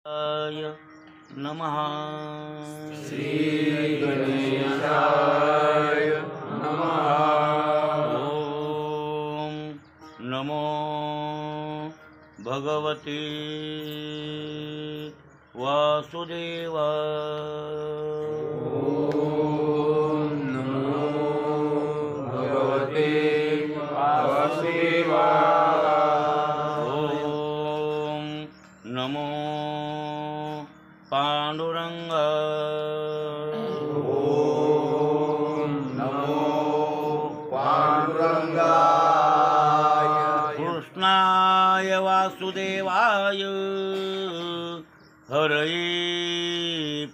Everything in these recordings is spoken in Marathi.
नमः। श्री गणेशाय नमः। ओम नमो भगवते वासुदेवाय। ओम नमो भगवते वासुदेवाय। ओम नमो पांडुरंगाय। ओम नमो पांडुरंगाय। कृष्णाय वासुदेवाय हरये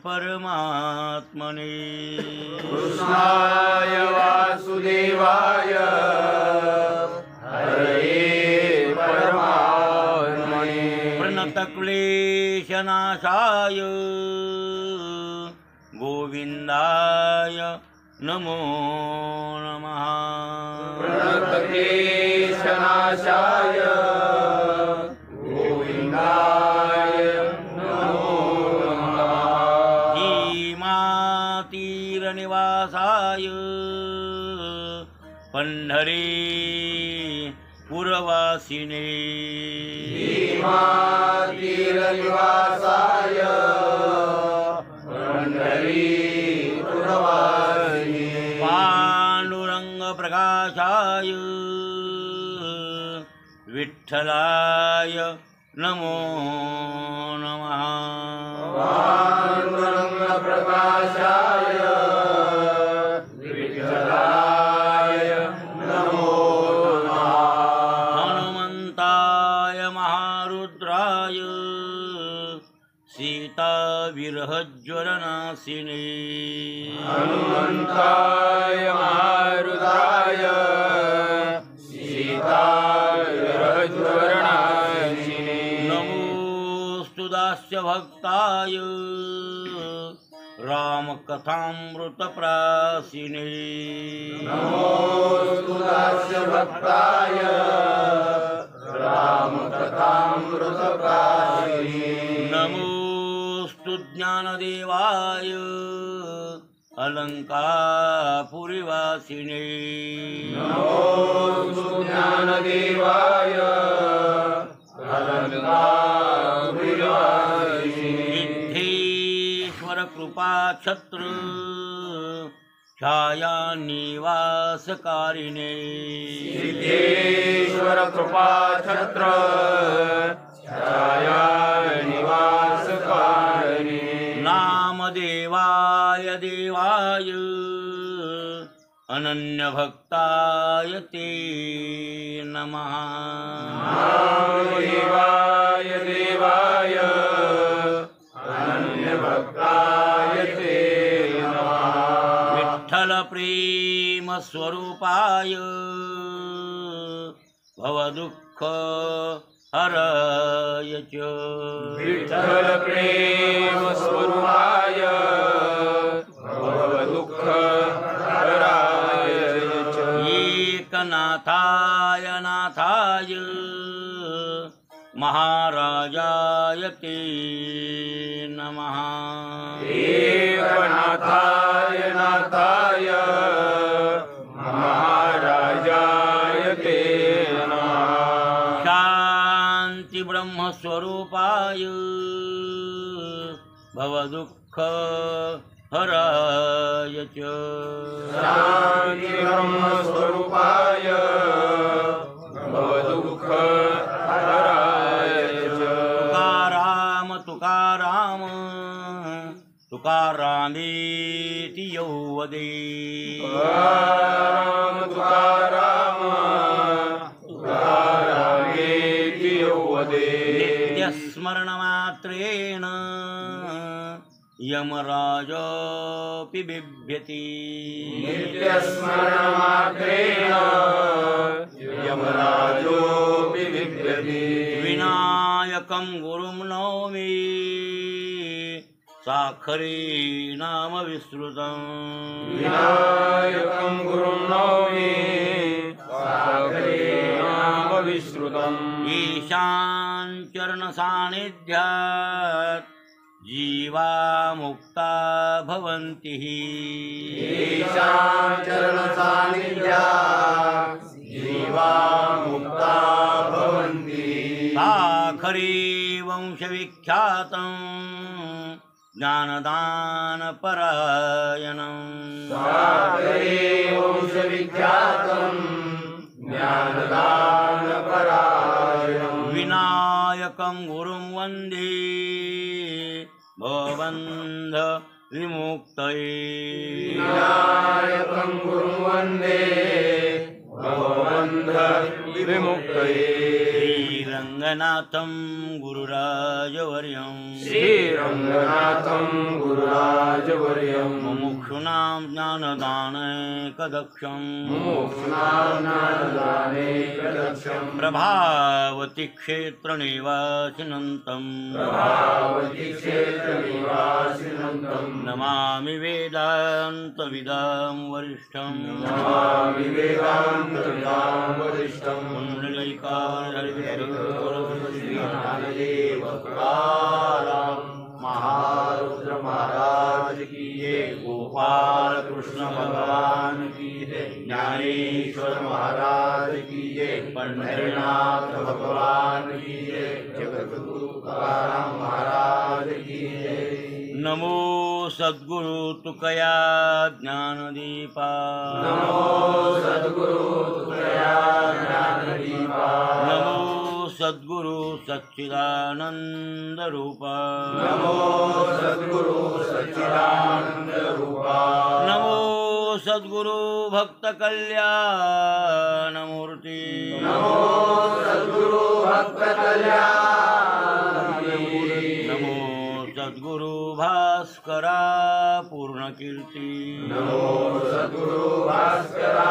परमात्मने। कृष्णाय वासुदेवाय हरये परमात्मने। प्रणतक्लेशनाशाय गोविन्दाय नमो नमः। प्रणतक्लेशनाशाय गोविन्दाय नमो नमः। धीमातीरनिवासाय पंढरीपुरवासिने। धीमातीरनिवासाय पंढरीपुरवासिने। पांडुरंगप्रकाशाय विठ्ठलाय नमो नमः। पांडुरंगप्रकाशाय विठ्ठलाय नमो नमः। हनुमन्ताय महारुद्राय सीताविरहज्वरनाशिने। हनुमन्ताय महारुद्राय सीताविरहज्वरनाशिने। नमोऽस्तु दास्यभक्ताय रामकथामृतप्राशिने। नमोऽस्तु दास्यभक्ताय रामकथामृतप्राशिने। नमोऽस्तु ज्ञानदेवाय अलङ्कारपुरीवासिने। नमोऽस्तु ज्ञानदेवाय अलङ्कारपुरीवासिने। सिद्धेश्वरकृपाछत्र छायानिवासकारिणे। सिद्धेश्वरकृपाछत्र छायानिवासकारिणे। नामदेवाय देवाय अनन्यभक्ताय ते नमः। नामदेवाय देवाय अनन्यभक्ताय ते नमः। विठ्ठलप्रेमस्वरूपाय भवदुःख हराय च। विठ्ठलप्रेमस्वरूपाय भवदुःखहराय च। एकनाथाय नाथाय महाराजाय ते नमः। एकनाथाय नाथाय महाराजाय ते नमः। शान्ति ब्रह्मस्वरूपाय भवदुःख हराय च। शान्ति ब्रह्मस्वरूपाय भवदुःखहराय च। तुकाराम तुकाराम तुकारामेति यो वदे। तुकाराम तुकाराम तुकारामेति यो वदे। नित्यस्मरणमात्रेण यमराजोऽपि बिभ्यति। नित्यस्मरणमात्रेण यमराजोऽपि बिभ्यति। विनायकं गुरुं नौमि साखरे नाम विश्रुतम्। विनायकं गुरुं नौमि साखरे नाम विश्रुतम्। तेषां चरण सान्निध्यात् जीवा मुक्ता भवन्ति तेषां चरण सान्निध्यात् जीवा मुक्ता भवन्ति साखरे वंशविख्यातं ज्ञानदानपरायणं सागरे वंशविख्यातं ज्ञानदानपरायणं विनायकं गुरुं वन्दे भवबन्ध विमुक्तये विनायकं गुरुं वन्दे भवबन्ध विमुक्तये श्रीरङ्गनाथं गुरुराजवर्यं श्रीरङ्गनाथं गुरुराजवर्यं मुमुक्षूणां ज्ञानदानैकदक्षं मुमुक्षूणां ज्ञानदानैकदक्षं प्रभावती क्षेत्रनिवासिनन्तं प्रभावती क्षेत्रनिवासिनन्तं नमामि वेदान्तविदां वरिष्ठं नमामि वेदान्तविदां वरिष्ठं श्रीनाथदेवकारां महारुद्र महाराज की जय गोपाल कृष्ण भगवान की जय ज्ञानेश्वर महाराज की जय पंढरीनाथ भगवान की जय जगद्गुरु तुकाराम महाराज की जय नमो सद्गुरु तुकया ज्ञानदीपा नमो सद्गुरु तुकया ज्ञानदीपा नमो सद्गुरु सच्चिदानंद रूपा नमो सद्गुरु सच्चिदानंद रूपा नमो सद्गुरु भक्त कल्याण मूर्ति नमो सद्गुरु भक्त कल्याण नमो सद्गुरु भास्करा पूर्ण कीर्ति नमो सद्गुरु भास्करा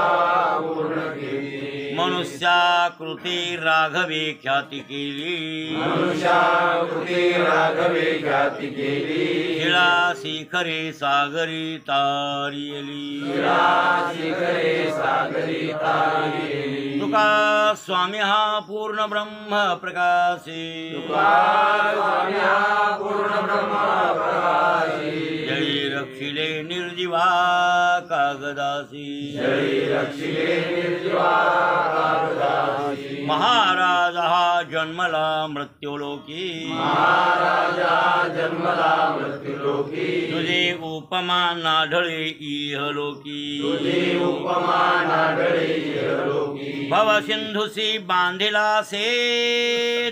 पूर्ण कीर्ती मनुष्याकृती राघवे ख्याती केली मनुष्याकृती राघवे ख्याती केली शिळा शिखरे सागरी तारियली शिखरे सागरी तारियली तुका स्वामी हा पूर्ण ब्रह्म प्रकाशी तुका पूर्ण ब्रह्म प्रकाशी जय रक्षिले निर्जीवा कागदासी जय रक्षिले निर्जीवा कागदासी महाराज हा जन्मला मृत्यूलोकी महाराजा जन्मला मृत्यूलोकी तुझे उपमा नाढळे इहलोकी तुझी उपमा नाढळे इहलोकी भव सिंधुसी बांधिला से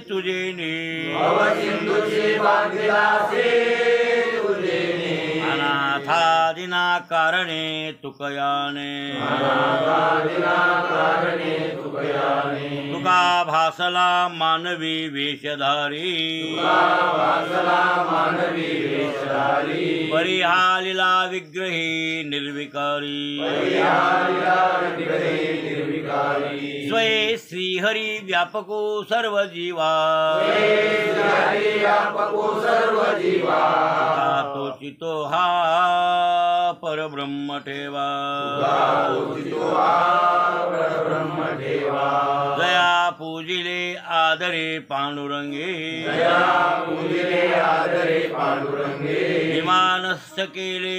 तुझे ने भव सिंधुची बांधिला से तुझे अनाथादिना कारणे तुकयाने अनाथादिना कारणे तुकयाने तुका भासला मानवी वेशधारी तुका भासला मानवी वेशधारी परिहालिला विग्रही निर्विकारी परिहारिला विग्रहे निर्विकारी स्वये श्रीहरी व्यापको सर्व जीवा हरि व्यापको सर्व जीवा तो चितो हा परब्रह्म ठेवा ब्रह्म देवा दया पूजिले आदरे पांडुरंगे दया पूजिले आदरे पांडुरंगे विमानस्य केले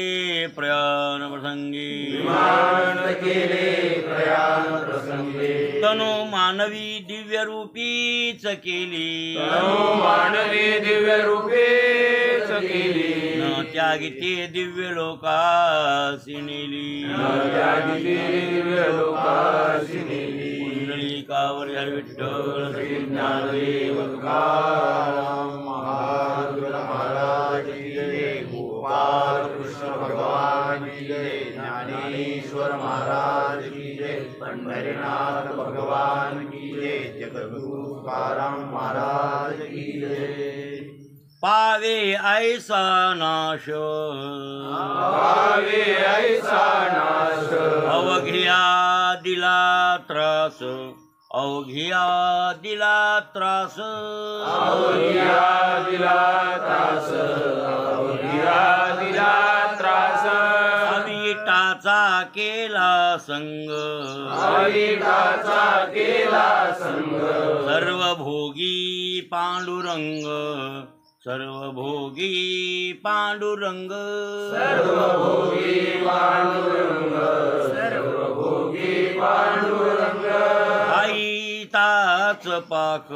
प्रयाण प्रसंगी विमान केले प्रयाण प्रसंगे तनु मानवी दिव्य रूपीच केली तनु मानवी दिव्य रूपेच केली न त्यागिते दिव्य लोकासी नेली दिव्य लोकासी नेली पुंडलिकावर हरी विठ्ठल श्री ज्ञानदेव तुकाराम महारुद्र महाराज की जय गोपाल कृष्ण भगवान की जय ज्ञानेश्वर महाराज की जय पंढरीनाथ भगवान की जय जगद्गुरु तुकाराम महाराज की जय पावे ऐसा नाश पावे ऐसा नाश अवघिया दिला त्रास अवघिया दिला त्रास अवघिया दिला त्रास अवघिया दिला त्रास अविटाचा केला संग अविटाचा केला संग सर्वभोगी पांडुरंग सर्वभोगी पांडुरंग सर्वभोगी पांडुरंग सर्वभोगी पांडुरंग आई ताच पाक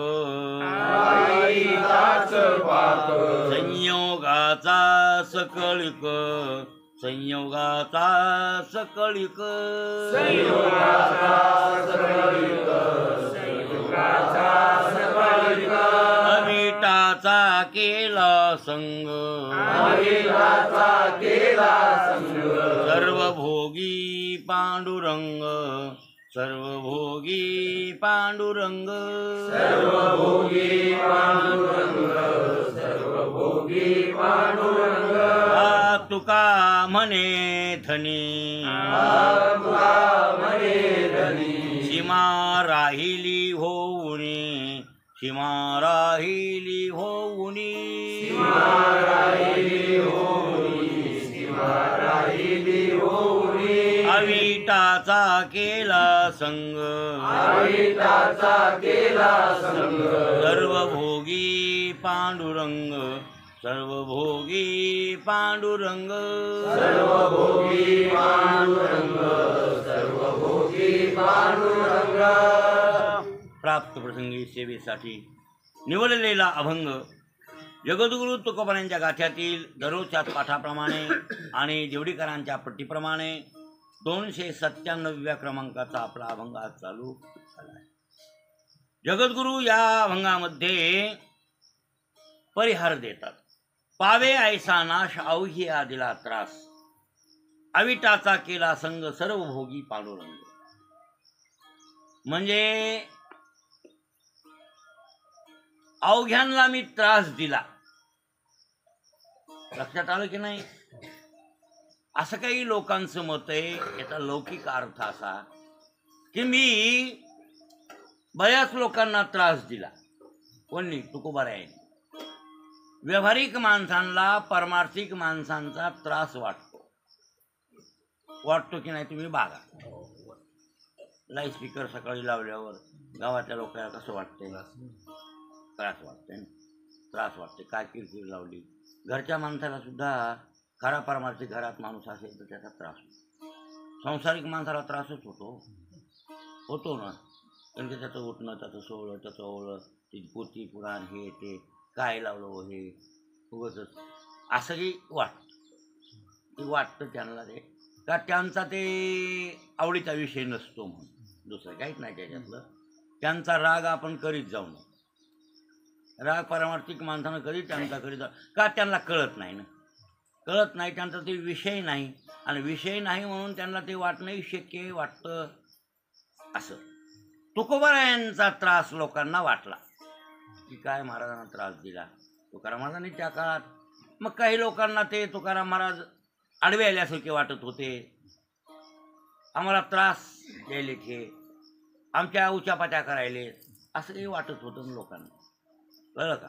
आईताच पाक संयोगाचा सकळिक संयोगाचा सकळिक संयोगाचा सकळिक संयोगाचा सकळिक अविटाचा केला संग अविटाचा केला संग सर्वभोगी पांडुरंग सर्वभोगी पांडुरंग सर्वभोगी पांडुरंग सर्वभोगी पांडुरंग आ तुका म्हणे धनी तुका म्हणे धनी सीमा राहिली होऊनी सीमा राहिली होऊनी राहिली होई सीमा राहिली होई अविटाचा केला संग अविटाचा केला संग सर्वभोगी पांडुरंग सर्वभोगी पांडुरंग सर्वभोगी पांडुरंग सर्वभोगी पांडुरंग प्राप्त प्रसंगी सेवेसाठी निवडलेला अभंग जगद्गुरु तुकोबारायांच्या गाथ्यातील दररोजच्या पाठाप्रमाणे आणि देवडीकरांच्या पट्टीप्रमाणे 297व्या क्रमांकाचा आपला अभंग आज चालू झाला आहे. जगद्गुरु या अभंगामध्ये परिहार देतात. पावे ऐसा नाश अवघी दिला त्रास अविटाचा केला संग सर्वभोगी पांडुरंग. म्हणजे अवघ्यांना मी त्रास दिला. लक्षात आलं की नाही? असं काही लोकांचं मत आहे. याचा लौकिक अर्थ असा की मी बऱ्याच लोकांना त्रास दिला. कोणी? तुकोबारायांनी. व्यावहारिक माणसांना पारमार्थिक माणसांचा त्रास वाटतो की नाही? तुम्ही बघा. लाईट स्पीकर सकाळी लावल्यावर गावातल्या लोकांना कसं वाटतंय? त्रास वाटतंय. त्रास वाटते. काय किरकिर लावली. घरच्या माणसाला सुद्धा खरा पारमार्थिक घरात माणूस असेल तर त्याचा त्रास होतो. सांसारिक माणसाला त्रासच होतो ना. कारण की त्याचं उठणं, त्याचं सोहळं, त्याचं ओळख, तिची पोथी पुराण, हे ते काय लावलं हे उगतच असंही वाटतं त्यांना. ते का त्यांचा ते आवडीचा विषय नसतो म्हणून. दुसरं काहीच नाही त्याच्यातलं. त्यांचा राग आपण करीत जाऊ नये. राग पारमार्थिक माणसानं कधी त्यांचा करीत जाऊ का? त्यांना कळत नाही ना. कळत नाही. त्यांचा ते विषय नाही. आणि विषय नाही म्हणून त्यांना ते वाटणंही शक्य वाटतं. असं तुकोबारायांचा त्रास लोकांना वाटला की काय महाराजांना त्रास दिला. तुकाराम महाराजांनी त्या काळात मग काही लोकांना ते तुकाराम महाराज आडवे आल्यासारखे वाटत होते. आम्हाला त्रास द्यायले हे आमच्या उचापात्या करायले असं काही वाटत होतं लोकांना. कळलं का?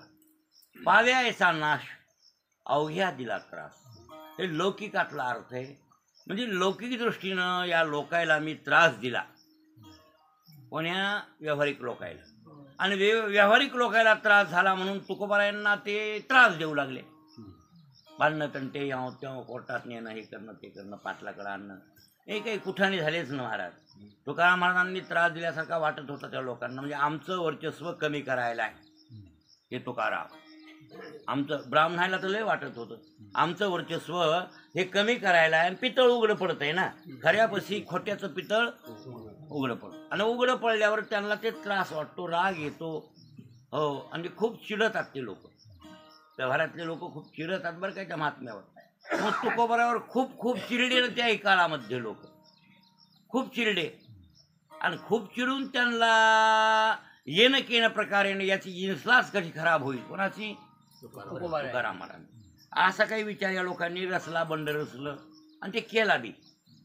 पाव्या ऐसा नाश अवघ्या दिला त्रास. हे लौकिकातला अर्थ आहे. म्हणजे लौकिक दृष्टीनं या लोकायला मी त्रास दिला. कोण्या? व्यावहारिक लोकायला. आणि व्यावहारिक लोकायला त्रास झाला म्हणून तुकोबारायांना ते त्रास देऊ लागले. भांडणं तंटे याव तेव्हा कोर्टात नेणं, हे करणं ते करणं, पाटलाकडं आणणं, हे काही कुठाने झालेच ना महाराज. तुकाराम महाराजांनी त्रास दिल्यासारखा वाटत होता त्या लोकांना. म्हणजे आमचं वर्चस्व कमी करायला आहे हे तुकाराम. आमचं ब्राह्मणाला तर लय वाटत होतं आमचं वर्चस्व हे कमी करायला आहे. आणि पितळ उघडं पडत आहे ना. खऱ्यापाशी खोट्याचं पितळ उघडं पडतं. आणि उघडं पडल्यावर त्यांना ते त्रास वाटतो, राग येतो. हो. आणि खूप चिडतात ते लोक. व्यवहारातले लोक खूप चिडतात बरं काय त्या महात्म्यावर. मग तुकोबारावर खूप चिरडे ना त्याही काळामध्ये लोक. खूप चिरडे. आणि खूप चिडून त्यांना येणं केणं प्रकारे याची इन्सलास कशी खराब होईल. कोणाची? तुकाराम महाराज. असा काही विचार या लोकांनी रचला, बंड रचलं. आणि ते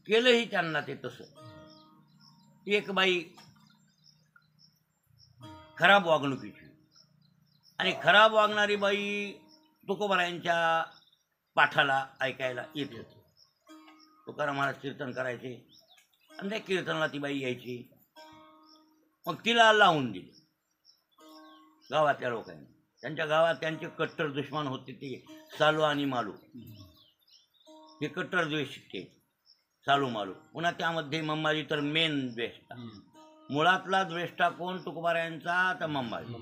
केलंही त्यांना ते तसं. एक बाई खराब वागणुकीची. आणि खराब वागणारी बाई तुकोबारायांच्या पाठाला ऐकायला येत होती. तुकाराम महाराज कीर्तन करायचे आणि त्या कीर्तनाला ती बाई यायची. मग तिला लावून दिली गावातल्या लोकांनी. त्यांच्या गावात त्यांचे कट्टर दुश्मन होते ते सालू आणि मालू, हे कट्टर द्वेष ते सालू मालू. पुन्हा त्यामध्ये मंबाजी तर मेन द्वेष्टा, मुळातला द्वेष्टा कोण तुकोबारायांचा, तर मंबाजी.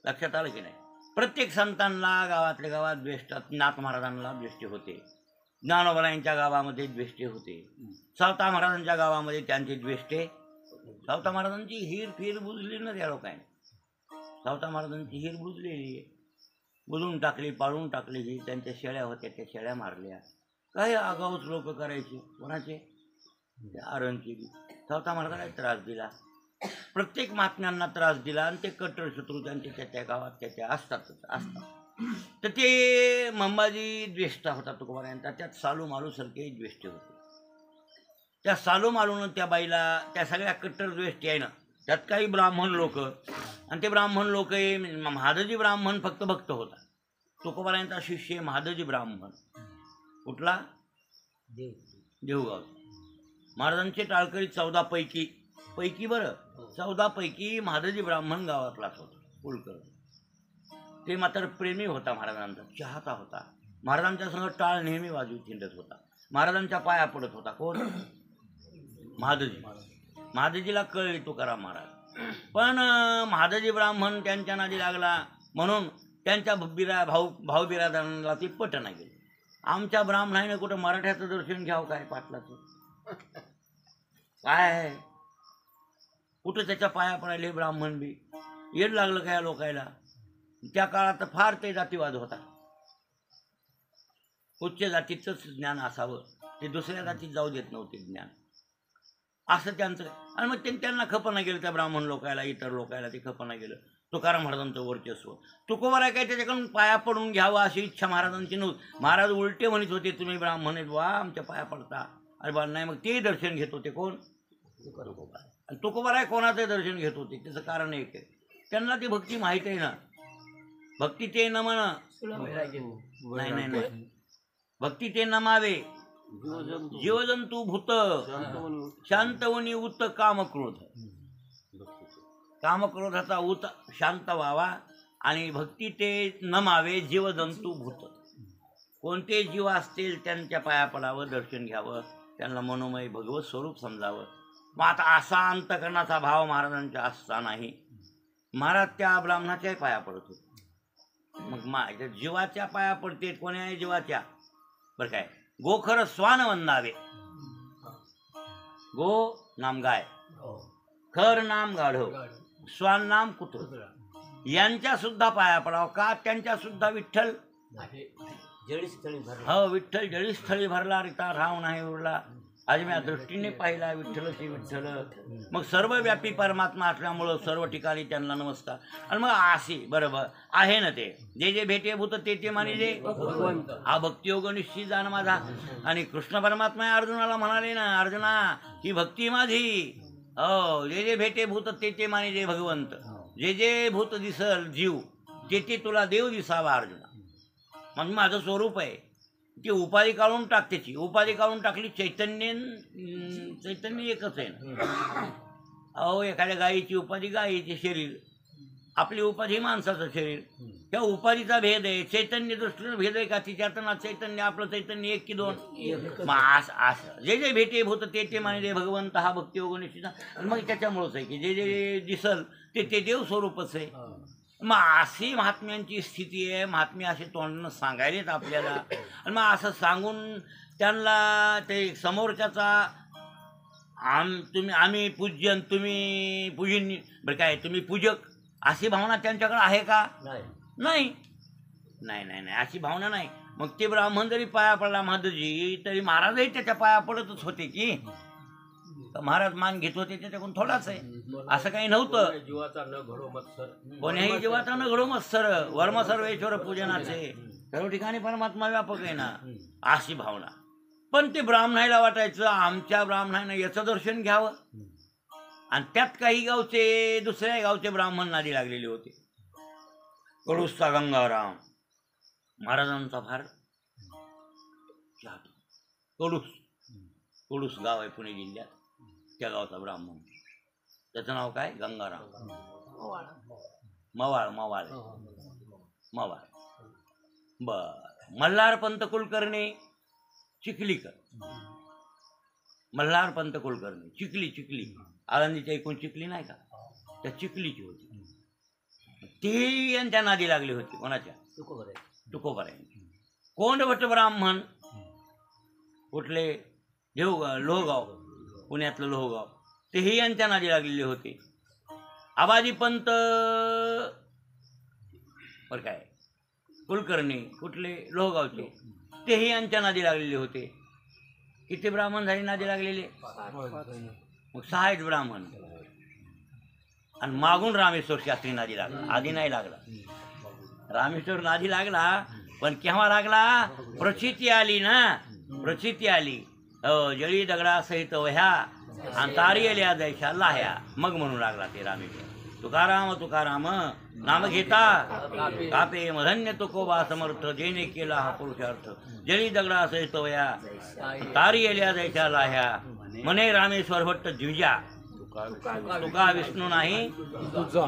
लक्षात आलं की नाही? प्रत्येक संतांना गावातल्या गावात द्वेष्टात. नाथ महाराजांना द्वेष्टे होते, ज्ञानोबरायांच्या गावामध्ये द्वेष्टे होते, सावता महाराजांच्या गावामध्ये त्यांचे द्वेष्टे. सावता महाराजांची हीर फिर बुजली ना त्या लोकांनी. सावता महाराजांची हीर बुजलेली आहे, बुजून टाकली, पाळून टाकली. ही त्यांच्या शेळ्या होत्या, त्या शेळ्या मारल्या. काही आगाऊच लोक करायचे. कोणाचे? आरणची. सावता महाराजाला त्रास दिला, प्रत्येक महात्म्यांना त्रास दिला. आणि ते कट्टर शत्रू त्यांच्या त्या गावात त्याच्या असतातच असतात. तर ते मंबाजी द्वेष्टा होता तुकोबारायांचा. त्यात सालू मालू सारखे द्वेष्टे होते. त्या सालू मालूनं त्या बाईला, त्या सगळ्या कट्टर द्वेष्टी आहे ना, त्यात काही ब्राह्मण लोक, आणि ते ब्राह्मण लोक महादजी ब्राह्मण फक्त भक्त होता. तुकोबारायांचा शिष्य महादजी ब्राह्मण. कुठला? देऊगाव. महाराजांचे टाळकरी 14 पैकी बरं 14 पैकी महादजी ब्राह्मण गावातलाच होता कुलकर्णी. ते मात्र प्रेमी होता महाराजांचा, चाहता होता. महाराजांच्या संग टाळ नेहमी वाजवीत हिंडत होता. महाराजांच्या पाया पडत होता. कोण? महादजी. महादजीला कळली तुकाराम महाराज. पण महादजी ब्राह्मण त्यांच्या नादी लागला, म्हणून त्यांच्या भाऊ बिरादारांना ती पटना गेली. आमच्या ब्राह्मणाने कुठं मराठ्याचं दर्शन घ्यावं काय पाटलाचं? काय आहे? कुठं त्याच्या पाया पडायले ब्राह्मण बी? येड लागलं काय या लोकायला? त्या काळात फार ते जातीवाद होता. उच्च जातीचंच ज्ञान असावं, ते दुसऱ्या जातीत जाऊ देत नव्हते ज्ञान, असं त्यांचं. आणि मग त्यांना खपना गेलं त्या ब्राह्मण लोकायला, इतर लोकायला ते खपना गेलं. तुकाराम महाराजांचं वर्चस्व. तुकोबारा काय त्याच्याकडून पाया पडून घ्यावं अशी इच्छा महाराजांची नव्हती. महाराज उलटे म्हणत होते, तुम्ही ब्राह्मण आहेत वा, आमच्या पाया पडता. अरे बा नाही. मग ते दर्शन घेत होते. कोण? तुकोबारा. आणि तुकोबारा कोणाचं दर्शन घेत होते? त्याचं कारण एक आहे, त्यांना ती भक्ती माहीत आहे ना. भक्ती ते न म्हण, नाही नाही नाही, भक्ती ते नमावे जीवजंतू भूत शांतवनी उत कामक्रोध. कामक्रोधाचा उत शांत व्हावा, आणि भक्ती ते नमावे जीवजंतू भूत. कोणते जीव असतील त्यांच्या पाया पडावं, दर्शन घ्यावं, त्यांना मनोमय भगवत स्वरूप समजावं. मग आता असा अंतकरणाचा भाव महाराजांच्या असतानाही महाराज त्या ब्राह्मणाच्याही पाया पडत होते. मग माझ्या जीवाच्या पाया पडते. कोण्या जीवाच्या? बरं काय, गोखर स्वान वंदावे. गो नाम गाय, खर नाम गाढव, स्वान नाम कुत्र. यांच्या सुद्धा पाया पडावं. का? त्यांच्या सुद्धा विठ्ठल हो, विठ्ठल जळीस्थळी भरला, रिता राव नाही उरला. आज मी दृष्टीने पाहिला विठ्ठल ते विठ्ठल. मग सर्वव्यापी परमात्मा असल्यामुळं सर्व ठिकाणी त्यांना नमस्कार. आणि मग असे बरोबर आहे ना, ते जे जे भेटे भूत ते ते मानिले. हा भक्तियोग निश्चित जाण माझा. आणि कृष्ण परमात्मा अर्जुनाला म्हणाले ना, अर्जुना ही भक्ती माझी. हो, जे जे भेटे भूत ते ते मानिले भगवंत. जे जे भूत दिसल जीव ते ते तुला देव दिसावा अर्जुना. मग माझं स्वरूप आहे. ती उपाधी काढून टाक. त्याची उपाधी काढून टाकली. चैतन्य एकच आहे ना. अहो, एखाद्या गायीची उपाधी गायीचे शरीर, आपली उपाधी माणसाचं शरीर. त्या उपाधीचा भेद आहे. चैतन्य दृष्टीनं भेद आहे का? तिच्यात ना चैतन्य आपलं चैतन्य एक की दोन? मग असं जे जे भेटे भूत ते ते मानिले भगवंत. हा भक्तियोग निश्चित. मग त्याच्यामुळंच आहे की जे जे दिसल ते ते देव स्वरूपच आहे. मग अशी महात्म्यांची स्थिती आहे. महात्म्य असे तोंडानं सांगायलेत आपल्याला. आणि मग असं सांगून त्यांना ते समोरच्याचा आम्ही पूज्यन, तुम्ही पूजन, बरं काय तुम्ही पूजक, अशी भावना त्यांच्याकडे आहे का? नाही नाही नाही नाही, अशी भावना नाही. मग ते ब्राह्मण जरी पाया पडला महादजी, तरी महाराजही त्याच्या पाया पडतच होते की. महाराज मान घेत होते त्याच्याकडून थोडाच आहे, असं काही नव्हतं. जीवाचा न घडो मत्सर, कोण्याही जीवाचा न घडो मत्सर, वर्म सर्वेश्वर पूजनाचे. सर्व ठिकाणी परमात्मा व्यापक आहे ना, अशी भावना. पण ते ब्राह्मणाला वाटायचं आमच्या ब्राह्मणानं याचं दर्शन घ्यावं. आणि त्यात काही गावचे दुसऱ्या गावचे ब्राह्मण नादी लागलेले होते. कडूसचा गंगाराम महाराजांचा फार कडूस गाव आहे पुणे जिल्ह्यात. त्या गावचा ब्राह्मण. त्याचं नाव काय? गंगाराम. मवाळ मवाळ मवाळ. बर. मल्हारपंत कुलकर्णी चिखलीकर. मल्हारपंत कुलकर्णी चिखली आळंदीच्या एकूण चिखली नाही का, त्या चिखलीची होती. ती यांच्या नादी लागली होती. कोणाच्या? तुकोबारायांची. कोंडभट ब्राह्मण कुठले? देवगाव, लोहगाव, पुण्यातलं लोहगाव, तेही यांच्या नादी लागलेले होते. आबाजीपंत बरं काय कुलकर्णी कुठले? लोहगावचे, तेही यांच्या नादी लागलेले होते. किती ब्राह्मण झाले नादी लागलेले? मग 6 आहेत ब्राह्मण. आणि मागून रामेश्वर शास्त्री नादी लागला. आधी नाही लागला. रामेश्वर नादी लागला, पण केव्हा लागला? प्रचिती आली ना, प्रचिती आली. जळी दगडा सहित वह्या आणि तारी आल्या दैशा लाह्या, मग म्हणू लागला ते रामेश्वर. तुकाराम तुकाराम नाम घेता कापे मधन्य तुकोबा समर्थ, जेने केला हा पुरुषार्थ. जळी दगडा सहित वह्या तारी आल्या दैशा लाह्या, म्हणे रामेश्वर भट्ट द्विजा. तुका विष्णू नाही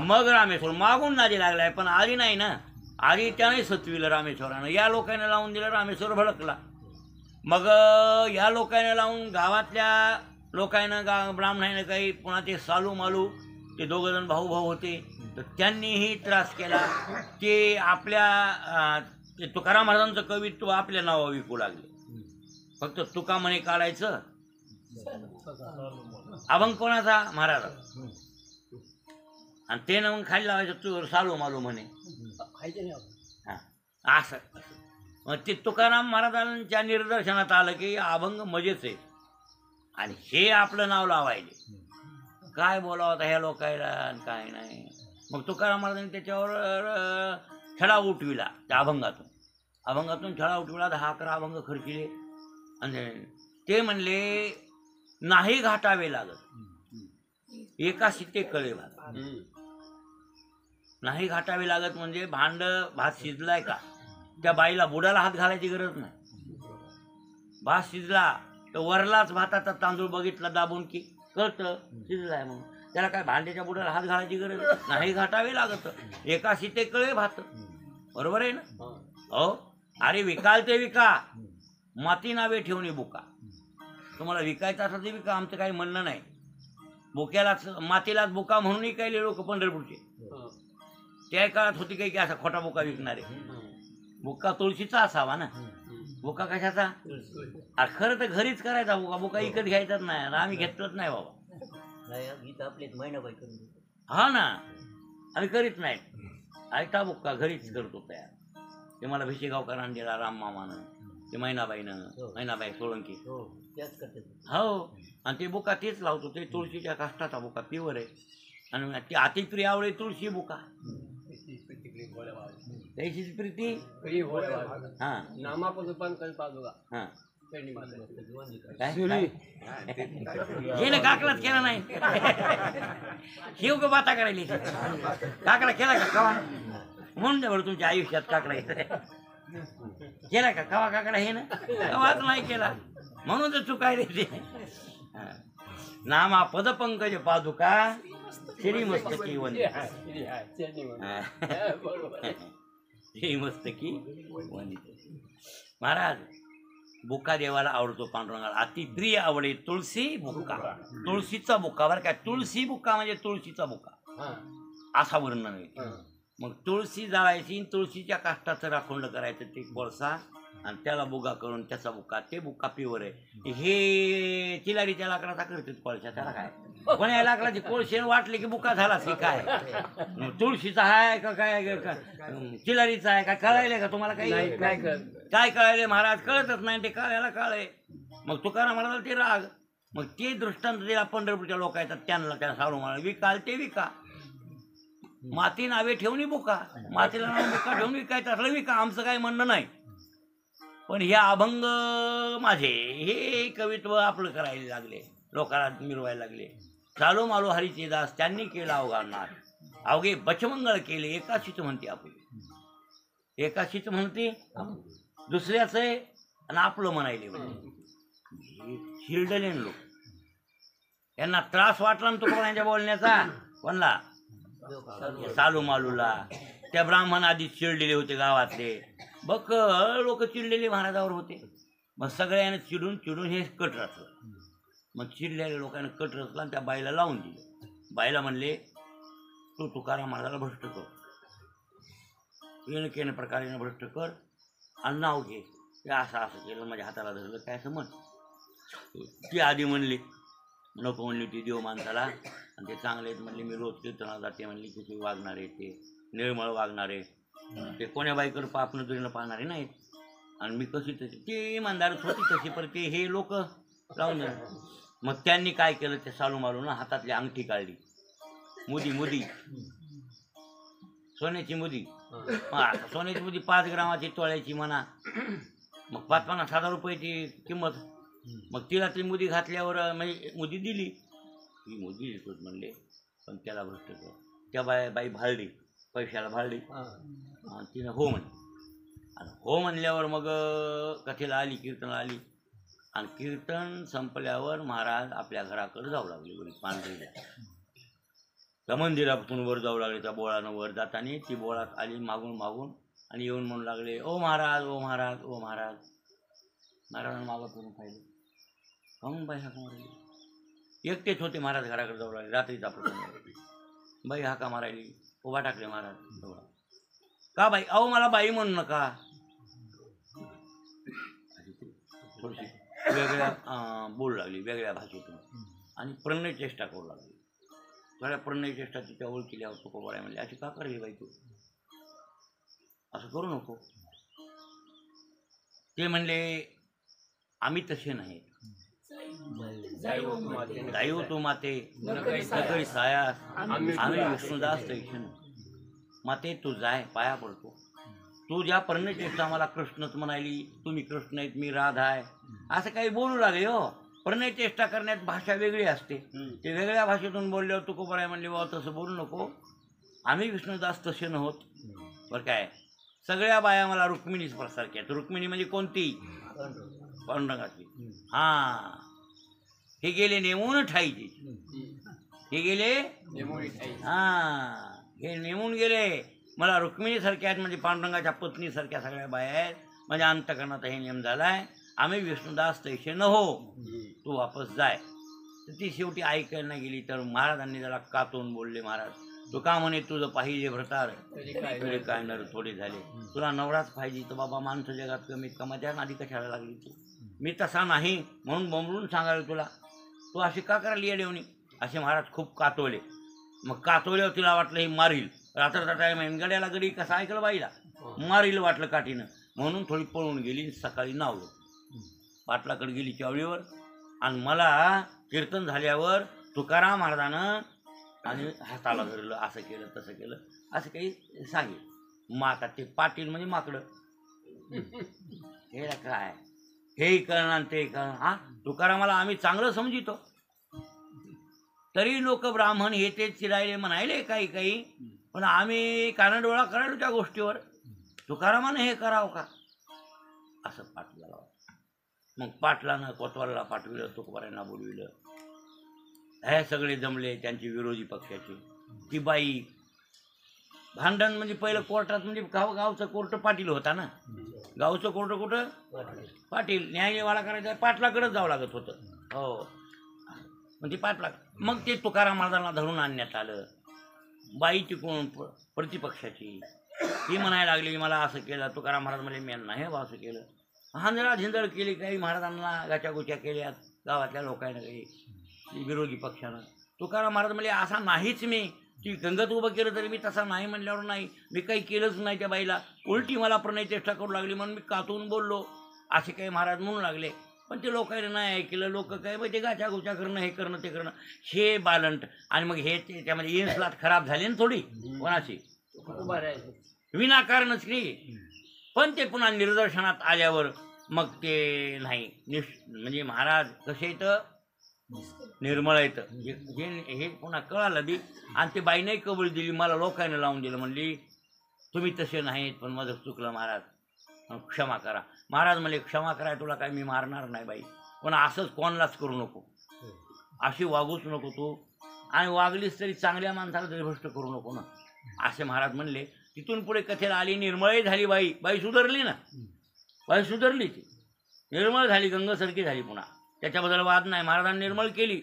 मग रामेश्वर. मागून नादी लागलाय, पण आधी नाही ना. आधी त्याने सत्विलं रामेश्वरानं. या लोकांना लावून दिलं, रामेश्वर भडकला. मग या लोकांना लावून गावातल्या लोकांना ब्राह्मणाने काही, पुन्हा ते सालू मालू, ते दोघंजण भाऊ भाऊ होते, तर त्यांनीही त्रास केला. ते आपल्या ते तुकाराम महाराजांचं कवित्व आपल्या नावा विकू लागले. फक्त तुका म्हणे काढायचं. अभंग कोणाचा? महाराज. आणि ते मग खाली लावायचं तू सालू मालू म्हणे. हा असं. मग ते तुकाराम महाराजांच्या निदर्शनात आलं की अभंग मजेच आहे, आणि हे आपलं नाव लावायले. काय बोलावं ह्या लोकायला काय नाही. मग तुकाराम महाराजांनी त्याच्यावर छडा उठविला. त्या अभंगातून छडा उठविला. 10-11 अभंग खर्चिले. आणि ते म्हणले नाही घाटावे लागत, एका शिते कळे भात. नाही घाटावे लागत म्हणजे भात शिजलाय का, त्या बाईला बुडाला हात घालायची गरज नाही. भात शिजला तर वरलाच भाताचा तांदूळ बघितला दाबून की कळतं शिजलाय म्हणून. त्याला काय भांड्याच्या बुडाला हात घालायची गरज नाही. घाटावे लागत, एका शिते कळे भात. बरोबर आहे ना? हो. अरे विकाल ते विका, माती नावे ठेवणे बुका. तुम्हाला विकायचं असं ते विका, आमचं काही म्हणणं नाही. बुक्यालाच मातीलाच बुका म्हणून विकायले लोक पंढरपूरचे. त्या काळात होती काही की असा खोटा बुका विकणारे. बुक्का तुळशीचा असावा ना. बुका कशाचा? अरे खरं तर घरीच करायचा बुका. बुका विकत घ्यायचाच नाही. आम्ही घेतलंच नाही बाबा. हा ना, आम्ही करीत नाही. ऐका बुक्का घरीच करतो तयार. ते मला भिशेगावकरांनी दिला, राम मामानं, ते मैनाबाई सोळंकी. हो. आणि ते बुका तेच लावतो. ते तुळशीच्या काष्टाचा बुका प्युअर आहे. आणि ती अतिप्रिय आवडे तुळशी बुका. त्याची प्रीती हा हा हे ना काकलाच केला नाही. शिव का बाता करायली. काकडा केला का कवा? म्हणून द्या बरं तुमच्या आयुष्यात काकडा केला का कवा? काकडा हे ना कवाच नाही केला, म्हणून तर चुकायले ते. नामा पदपंकज पादुका श्रीमस्तकी वंदित. श्रीमस्तकी वंदित. महाराज बुक्का देवाला आवडतो. पांडुरंगाला अतिप्रिय आवडे तुळशी बुक्का. तुळशीचा बुक्का बरं काय. तुळशी बुक्का म्हणजे तुळशीचा बुक्का असा वर्णन आहे. मग तुळशी जाळायची, तुळशीच्या काष्टाचं राखोंड करायचं ते कोळसा, आणि त्याला बुगा करून त्याचा बुक्का. ते बुक्का प्युअर आहे. हे चिलारीच्या लाकडाचा करतात कोळशा. त्याला काय पण या लाकडाची कोळशे वाटले की बुक्का झाला की काय. तुळशीचा आहे का काय, चिलारीचा आहे काय कळायले का तुम्हाला? काही काय कळायले महाराज? कळतच नाही. ते कळायला कळाय. मग तुकाराम महाराज ते राग. मग ते दृष्टांत दिला पंढरपूरच्या लोक येतात त्यांना सारू मला विकाल ते विका. माती नावे ठेवणी बुका. मातीला नाव बुका ठेवून विकायचं असलं विका, आमचं काही म्हणणं नाही. पण हे अभंग माझे हे कवित्व आपलं करायला लागले, लोकांना मिरवायला लागले. चालो मालो हरीचे दास त्यांनी केला अवघाणार, अवघे बचमंगळ केले. एकाशीच म्हणते आपण, एकाशीच म्हणते दुसऱ्याच आहे, आणि आपलं म्हणायले म्हणजे हिरडलेन लोक. यांना त्रास वाटला ना तुकोबारायांच्या बोलण्याचा. कोणला? सालू मालूला. त्या ब्राह्मण आधी चिडलेले होते गावातले. बघ लोक चिडलेले महाराजावर होते. मग सगळ्यांना चिडून चिडून हे कट रचलं. मग चिडलेल्या लोकांना कट रचला आणि त्या बाईला लावून दिलं. बाईला म्हणले तू तुकाराम महाराजाला भ्रष्ट कर, येणं केनं प्रकारे भ्रष्ट कर आणि नाव घे. ते असं असं केलं, माझ्या हाताला धरलं काय असं म्हण. ती आधी म्हणली नको म्हणली ती देव माणसाला. आणि ते चांगले आहेत म्हणले, मी रोज कीर्तनाला जाते म्हणली, किती वागणारे ते निर्मळ वागणारे, ते कोण्या बाईकडं पाप नजरेनं पाहणारे नाहीत. आणि मी कशी तशी ती इमानदारच होती तशी, पण ते हे लोक लावून दिलं. मग त्यांनी काय केलं, ते सालू मारून हातातली अंगठी काढली, मुदी सोन्याची मुदी. सोन्याची मुदी 5 ग्रामाची तोळ्याची म्हणा, मग 50,000 रुपयाची किंमत. मग तिला ती मुदी घातल्यावर म्हणजे मुदी दिली. ही मुदी देतोच म्हणले, पण त्याला भ्रष्ट कर. त्या बाई भाळली, पैशाला भाळली. तिनं हो म्हणली. आणि हो म्हणल्यावर मग कथेला आली, कीर्तनाला आली. आणि कीर्तन संपल्यावर महाराज आपल्या घराकडे जाऊ लागले. बरी पांढरीला त्या मंदिरापासून वर जाऊ लागले. त्या बोळानं वर जाताना ती बोळात आली मागून आणि येऊन म्हणू लागले, ओ महाराज, ओ महाराज, ओ महाराज. महाराजांना मागं करून पाहिलं, काहून बाई हाका मारायली. एकटेच होते महाराज, घराकडे जाऊ लागले. रात्रीचा प्रसंग. बाई हाका मारायली, उभा टाकले महाराज. का बाई? अहो मला बाई म्हणू नका. थोडीशी वेगळ्या बोलू लागली, वेगळ्या भाषेतून. आणि प्रणय चेष्टा करू लागली. थोड्या प्रणय चेष्टा तिच्या ओळखील्यावर तुकोबाराय म्हणले, अशी का करली बाई तू, असं करू नको. ते म्हणले आम्ही तसे नाही, जाई तू माते नकळी सायास, आम्ही विष्णुदास तैक्षण. माते तू जाय, पाया पडतो. तू ज्या प्रणय चेष्टा मला कृष्णच म्हणाली, तुम्ही कृष्ण आहेत मी राधा आहे, असं काही बोलू लागले. हो, प्रणय चेष्टा करण्यात भाषा वेगळी असते. ते वेगळ्या भाषेतून बोलल्यावर तुकोबाराय म्हणले, बाबा तसं बोलू नको, आम्ही विष्णुदास तसे नव्हत. बरं काय, सगळ्या बाया मला रुक्मिणीच सारख्या आहेत. रुक्मिणी म्हणजे कोणती? पांडुरंगाची. हां, हे गेले नेमून ठाईची, हे गेले हां, हे नेमून गेले. मला रुक्मिणीसारख्या आहेत म्हणजे पांडुरंगाच्या पत्नीसारख्या सगळ्या बाया आहेत. म्हणजे अंतकरणात हे नियम झालाय, आम्ही विष्णुदास तैसे न हो, तू वापस जाय. तर ती शेवटी ऐकायला नाही गेली. तर महाराजांनी त्याला कातून बोलले, महाराज तू का म्हणे तुझं पाहिजे भ्रतार तरी काय नर थोडे झाले. तुला नवराच पाहिजे तर बाबा माणसं जगात कमीत कमी, त्या आधी कशाला लागली तू? मी तसा नाही म्हणून बोंबलून सांगायला तुला, तू अशी का करायला येडेवणी? असे महाराज खूप कातवले. मग कातवल्यावर तिला वाटलं ही मारील. रात्रचा टाईम गड्याला गडी कसा ऐकलं बाईला, मारील वाटलं काठीनं, म्हणून थोडी पळून गेली. सकाळी नावलं, पाटलाकडे गेली चावळीवर. आणि मला कीर्तन झाल्यावर तुकाराम महाराजानं आणि हाताला धरलं, असं केलं तसं केलं, असं काही सांगेल. माता ते पाटील म्हणजे माकडं. हे काय, हेही कळणार ते कळणार. हा, तुकारामाला आम्ही चांगलं समजितो, तरी लोक ब्राह्मण हे ते चिरायले म्हणायले काही, पण आम्ही कानडोळा करायलो त्या गोष्टीवर. तुकारामानं हे करावं का, असं पाटलाला वाटलं. मग पाटलानं कोतवालला पाठविलं, तुकोबारायांना बोलविलं. हे सगळे जमले त्यांची विरोधी पक्षाची. ती बाई भांडण म्हणजे पहिलं कोर्टात, म्हणजे गावचं कोर्ट पाटील होता ना, गावचं कोर्ट कुठं पाटील. न्यायवाडा करायचा पाटलाकडेच जावं लागत होतं. हो, म्हणजे पाटला. मग ते तुकाराम महाराजांना धरून आणण्यात आलं. बाईची कोण प्रतिपक्षाची, ती म्हणायला लागली मला असं केलं. तुकाराम महाराज म्हणजे मी नाही असं केलं. हांजरा झिंजळ केली, काही महाराजांना गाच्यागोच्या केल्यात गावातल्या लोकांना, काही विरोधी पक्षानं. तुकाराम महाराज म्हणजे असा नाहीच, मी ती गंगत उभं केलं तरी मी तसा नाही म्हणल्यावर नाही, मी काही केलंच नाही त्या बाईला, उलटी मला प्रणय चेष्टा करू लागली म्हणून मी कातून बोललो, असे काही महाराज म्हणू लागले. पण ते लोकांनी नाही ऐकलं. लोक काय म्हणजे गाच्या गोच्या करणं, हे करणं ते करणं, हे बालंट. आणि मग हे त्यामध्ये इन्सलात खराब झाली ना थोडी कोणाची, विनाकारणच की. पण ते पुन्हा निदर्शनात आल्यावर मग ते नाही, म्हणजे महाराज कसे येतं निर्मळ येतं हे पुन्हा कळालं बी. आणि ते बाईने कबूल दिली, मला लोकांनी लावून दिलं. म्हणली तुम्ही तसे नाहीत, पण माझं चुकलं महाराज, क्षमा करा. महाराज म्हणले क्षमा करा, तुला काय मी मारणार नाही बाई, पण असंच कोणालाच करू नको, अशी वागूच नको तू, आणि वागलीस तरी चांगल्या माणसाला तरी भ्रष्ट करू नको ना, असे महाराज म्हणले. तिथून पुढे कथेला आली, निर्मळही झाली बाई. बाई सुधारली ना, बाई सुधारली, ती निर्मळ झाली, गंगासारखी झाली पुन्हा. त्याच्याबद्दल वाद नाही, महाराजांनी निर्मळ केली.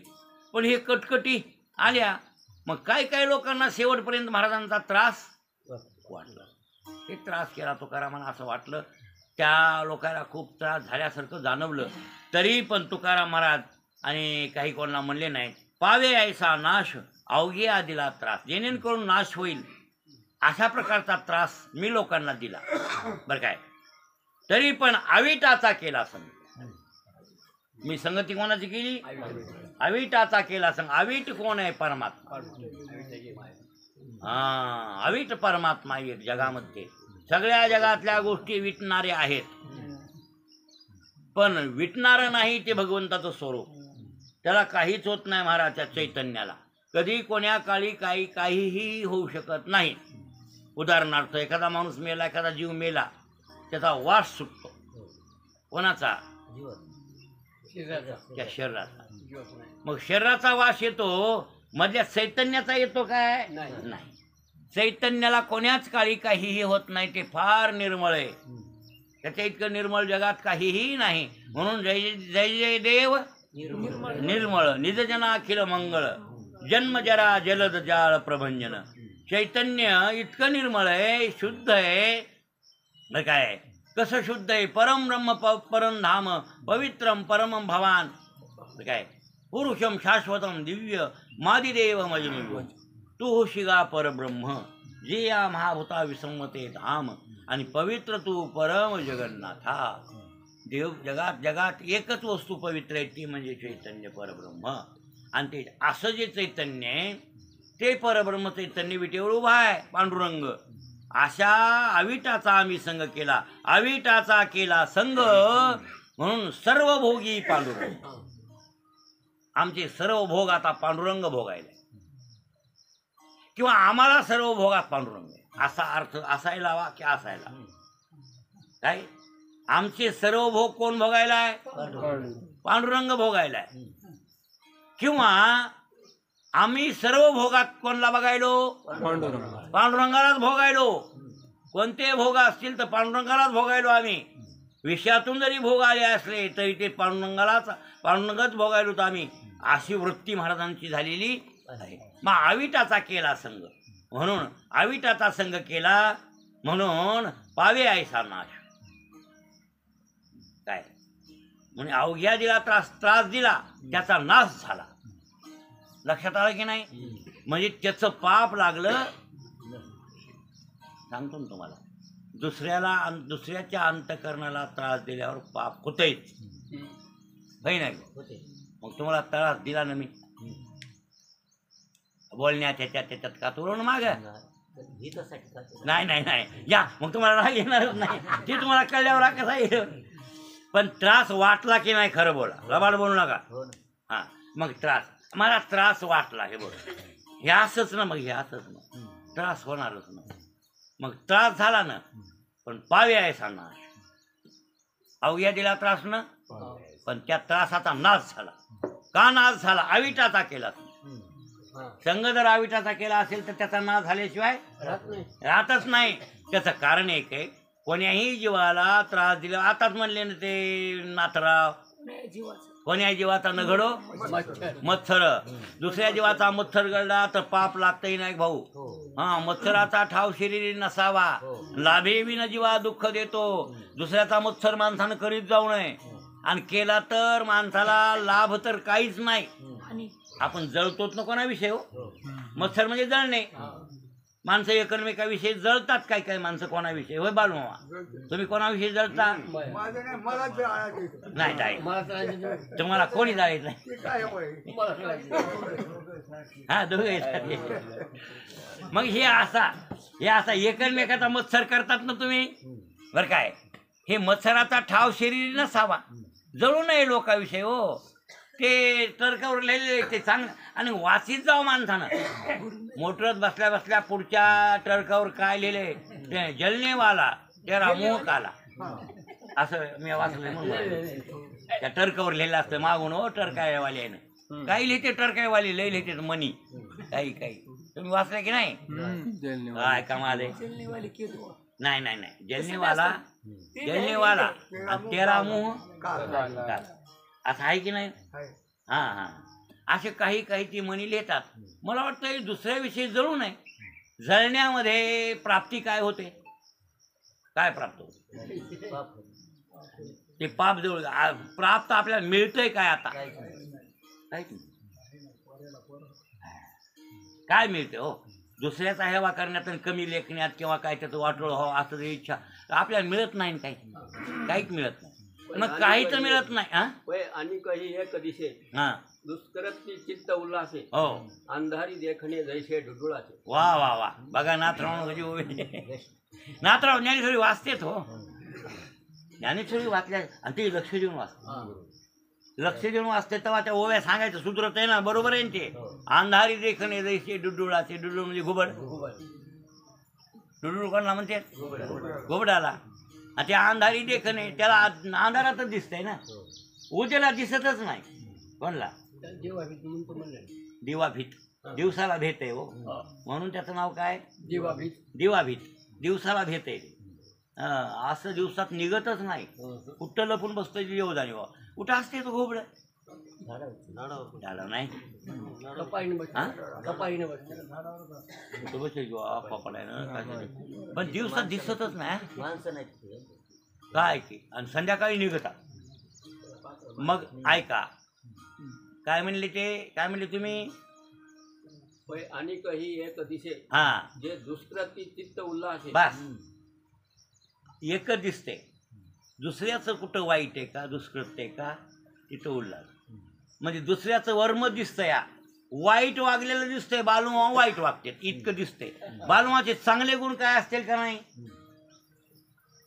पण हे कटकटी आल्या, मग काय काय लोकांना शेवटपर्यंत महाराजांचा त्रास वाटला. हे त्रास केला तुकारामांना, असं वाटलं त्या लोकांना खूप त्रास झाल्यासारखं जाणवलं. तरी पण तुकाराम महाराज आणि काही कोणाला म्हणले नाही, पावे ऐसा नाश अवघ्या दिला त्रास, जेणेकरून नाश होईल अशा प्रकारचा त्रास मी लोकांना दिला बरं काय. तरी पण अविटाचा केला संग. मी संगती कोणाची केली? अविटाचा केला संग. अविट कोण आहे? परमात्मा. हा, अविट परमात्मा एक जगामध्ये. सगळ्या जगातल्या गोष्टी विटणारे आहेत, पण विटणारं नाही ते भगवंताचं स्वरूप. त्याला काहीच होत नाही महाराजच्या चैतन्याला. कधी कोण्या काळी काहीही होऊ शकत नाही. उदाहरणार्थ एखादा माणूस मेला, एखादा जीव मेला, त्याचा वास सुटतो. कोणाचा? त्या शरीराचा. मग शरीराचा वास येतो, मधल्या चैतन्याचा येतो काय? नाही. चैतन्याला कोण्याच काळी काहीही होत नाही, ते फार निर्मळ आहे. त्याच्या इतकं निर्मळ जगात काहीही नाही. म्हणून जय जय जय देव निर्मळ, निजजना अखिल मंगळ, जन्म जरा जलद जाळ प्रभंजन. चैतन्य इतकं निर्मळ आहे, शुद्ध आहे. मग काय कसं शुद्ध आहे? परम ब्रह्म परम धाम पवित्रम परमम भवान. काय पुरुषम शाश्वतम दिव्य मादिदेव मजनुव्य. तू होशिगा परब्रह्म, जे या महाभूता विसंमते धाम, आणि पवित्र तू परम जगन्नाथा. देव जगात एकच वस्तू पवित्र आहे, ती म्हणजे चैतन्य परब्रह्म. आणि ते असं जे चैतन्य आहे, ते परब्रह्म चैतन्य विटेवर उभा आहे, पांडुरंग. अशा अविटाचा आम्ही संग केला, अविटाचा केला संग, म्हणून सर्व भोगी पांडुरंग. आमचे सर्व भोग आता पांडुरंग भोगायला, किंवा आम्हाला सर्व भोगात पांडुरंग आहे, असा अर्थ असायला हवा की असायला काय. आमचे सर्व भोग कोण भोगायला आहे? पांडुरंग भोगायला आहे. किंवा आम्ही सर्व भोगात कोणला बघायलो? पांडुरंगालाच भोगायलो. कोणते भोग असतील तर पांडुरंगालाच भोगायलो आम्ही. विषयातून जरी भोग आले असले तरी ते पांडुरंगच भोगायलो तर आम्ही. अशी वृत्ती महाराजांची झालेली आहे. मग अविटाचा केला संग, म्हणून अविटाचा संग केला म्हणून पावे ऐसा नाश. काय म्हणजे अवघ्या दिला त्रास दिला, त्याचा नाश झाला. लक्षात आलं की नाही? म्हणजे त्याचं पाप लागलं. सांगतो ना तुम्हाला, दुसऱ्याच्या अंतःकरणाला त्रास दिल्यावर पाप होतंच, होय नाही? मग तुम्हाला त्रास दिला ना मी बोलण्यात त्याच्यात का तोरण माग नाही या, मग तुम्हाला राग येणारच नाही. ते तुम्हाला कळल्यावर कसा येईल. पण त्रास वाटला की नाही खरं बोला, लबाड बोलू नका. हा, मग मला त्रास वाटला, हे बोल, हे असंच ना, मग हे असंच ना, त्रास होणारच ना. मग त्रास झाला ना, पण पावे आहे नाश. अवघ्या दिला त्रास ना, पण त्या त्रासाचा नाश झाला. का नाश झाला? अविटाचा केला. संग जर अविटाचा केला असेल तर त्याचा नाश झाल्याशिवाय राहतच नाही. त्याचं कारण एक आहे, कोण्याही जीवाला त्रास दिला. आताच म्हणले ना ते नाथराव, कोण्या जीवाचा न घडो मत्सर. दुसऱ्या जीवाचा मत्सर गळला तर पाप लागतही नाही भाऊ. हा, मत्सराचा ठाव शरीरी नसावा, लाभे विन जीवा दुःख देतो. दुसऱ्याचा मत्सर माणसानं करीत जाऊ नये, आणि केला तर माणसाला लाभ तर काहीच नाही. आपण जळतोच ना कोणाविषयी हो. मत्सर म्हणजे जळणे. माणसं एकमेकाविषयी जळतात. काय माणसं कोणाविषयी? होय बालमामा, तुम्ही कोणाविषयी जळता? नाही, तुम्हाला कोणी जाळत नाही. हा, दोघे. मग हे असा एकमेकाचा मत्सर करतात ना तुम्ही, बरं काय. हे मत्सराचा ठाव शरीर नसावा, जळू नये लोकाविषयी हो. ते तर्कावर लिहिलेले ते चांगलं. आणि वाचीत जाऊ माणसानं. मोटरत बसल्या बसल्या पुढच्या टर्कावर काय लिहिले? ते जलनेवाला तेरा मोह काला, असं मी वाचलं. त्या टर्कावर लिहिलं असतं मागून, हो टर्कावाले आहे ना, काही लिहिते टरकाईवाली लई लिहिते मनी काही काही तुम्ही वाचलं की नाही काय कमाल आहे नाही नाही नाही जलनेवाला तेरा मुंह काला असं आहे की नाही हा हा असे काही काही ती म्हणी लिहितात मला वाटतं दुसऱ्या विषयी जळू नये जळण्यामध्ये प्राप्ती काय होते काय प्राप्त होते ते पाप जवळ प्राप्त आपल्याला मिळतंय काय आता काय मिळते हो दुसऱ्याचा हेवा करण्यात आणि कमी लेखण्यात किंवा काय त्याचं वाटोळ हो असं इच्छा आपल्याला मिळत नाही काही काहीच मिळत नाही मग काही तर मिळत नाही हा आणि काही एक दिसे हा दुष्करती चित्त उल्हासे हो अंधारी देखणे जैसे ढुढुळाचे वा वा वा बघा नाथराव नाथराव ज्ञानेश्वरी वाचतेच हो ज्ञानेश्वरी वाचल्या आणि ते लक्ष देऊन वाचते लक्ष देऊन वाचते तेव्हा त्या ओव्या सांगायचं सूत्रत आहे ना बरोबर आहे ते अंधारी देखणे जैसे डुडुळाचे डुडुळ म्हणजे घुबड डुडुळ कोणाला म्हणते घुबडाला आणि त्या अंधारी देखणे त्याला अंधारातच दिसतंय ना उजेला दिसतच नाही कोणला दिवाभीत दिवसाला भेट आहे हो म्हणून त्याचं नाव काय दिवाभीत दिवसाला भेट आहे असं दिवसात निघतच नाही कुठं लपून बसतोय येऊ जाणे बा कुठं असते तो घोबड झालं नाही पण दिवसात दिसतच नाही काय की आणि संध्याकाळी निघतात मग ऐका काय म्हणले ते काय म्हणले तुम्ही आणि काही एक दिसे हा जे दुष्कृती चित्त उल्हासे बस एकच दिसते दुसऱ्याचं कुठं वाईट आहे का दुष्कृत्य आहे का तिथं उल्हास म्हणजे दुसऱ्याचं वर्म दिसतंय या वाईट वागलेलं दिसतंय बालुमा वाईट वागते इतकं दिसतंय बालुमाचे चांगले गुण काय असतील का नाही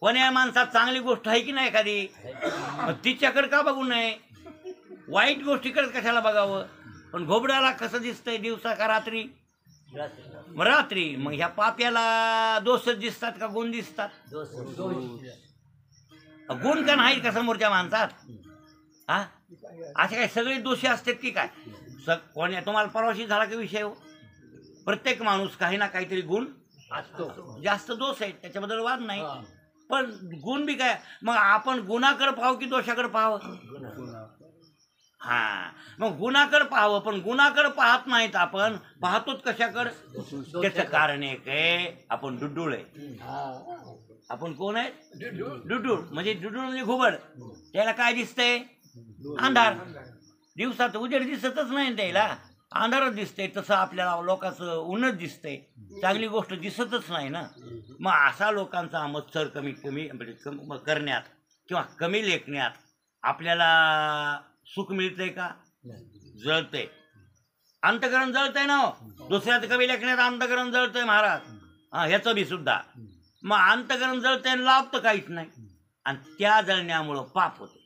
कोण्या माणसात चांगली गोष्ट आहे की नाही एखादी मग तिच्याकडे का बघू नये वाईट गोष्टीकडे कशाला बघावं पण घोबड्याला कसं दिसतंय दिवसा का रात्री रात्री मग ह्या पाप्याला दोषच दिसतात का गुण दिसतात गुण का नाही का समोरच्या माणसात हा असे काय सगळे दोषी असतात की काय कोण्या तुम्हाला परवाशी झाला का विषय हो प्रत्येक माणूस काही ना काहीतरी गुण असतो जास्त दोष आहेत त्याच्याबद्दल वाद नाही पण गुण बी काय मग आपण गुणाकडे पाहावं की दोषाकडे पाहावं हा मग गुणाकडे पाहावं पण गुणाकडे पाहत नाहीत आपण पाहतोच कशाकडे त्याचं कारण एक आहे आपण डुडुळ आहे आपण कोण आहे डुडुळ म्हणजे घुबड त्याला काय दिसतंय अंधार दिवसात उजेड दिसतच नाही त्याला अंधारच दिसतंय तसं आपल्याला लोकांचं ऊनच दिसतंय चांगली गोष्ट दिसतच नाही ना मग असा लोकांचा मत्सर कमीत कमी करण्यात किंवा कमी लेखण्यात आपल्याला सुख मिळतंय का जळतंय अंतकरण जळतंय ना दुसऱ्याचं कमी लेखण्यात अंतकरण जळतंय महाराज हा ह्याचं बी सुद्धा मग अंतकरण जळतंय लाभ तर काहीच नाही आणि त्या जळण्यामुळं पाप होते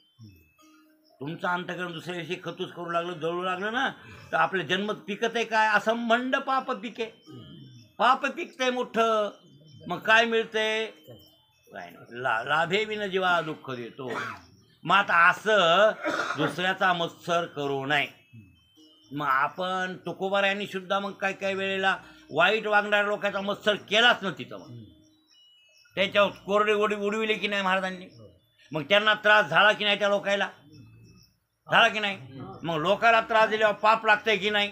तुमचं अंतकरण दुसऱ्या दिवशी खतूस करू लागलं जळू लागलं ना तर आपल्या जन्मत पिकत आहे काय असंबंध पाप पिके पाप पिकतंय मोठं मग काय मिळतंय काय नाही लाभे विन जीवा दुःख देतो मग आता असं दुसऱ्याचा मत्सर करू नये मग आपण तुकोबारायांनी सुद्धा मग काय काय वेळेला वाईट वागणाऱ्या लोकांचा मत्सर केलाच ना तिथं मग त्याच्यावर कोरडे उडविले की नाही महाराजांनी मग त्यांना त्रास झाला की नाही त्या लोकायला झाला की नाही मग लोकांना त्रास दिल्यावर पाप लागतंय की नाही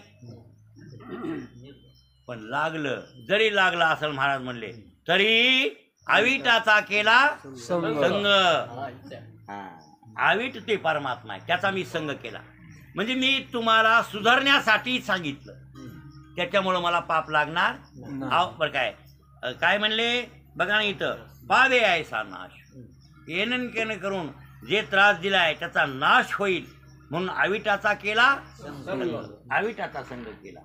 पण लागलं जरी लागलं असेल महाराज म्हणले तरी अविटाचा केला संग अविट ते परमात्मा आहे त्याचा मी संग केला म्हणजे मी तुम्हाला सुधारण्यासाठी सांगितलं त्याच्यामुळं मला पाप लागणार बरं काय म्हणले बघा ना इथं पावे आहे सा नाश येणं केनं करून जे त्रास दिलाय त्याचा नाश होईल म्हणून अविटाचा केला अविटाचा संग केला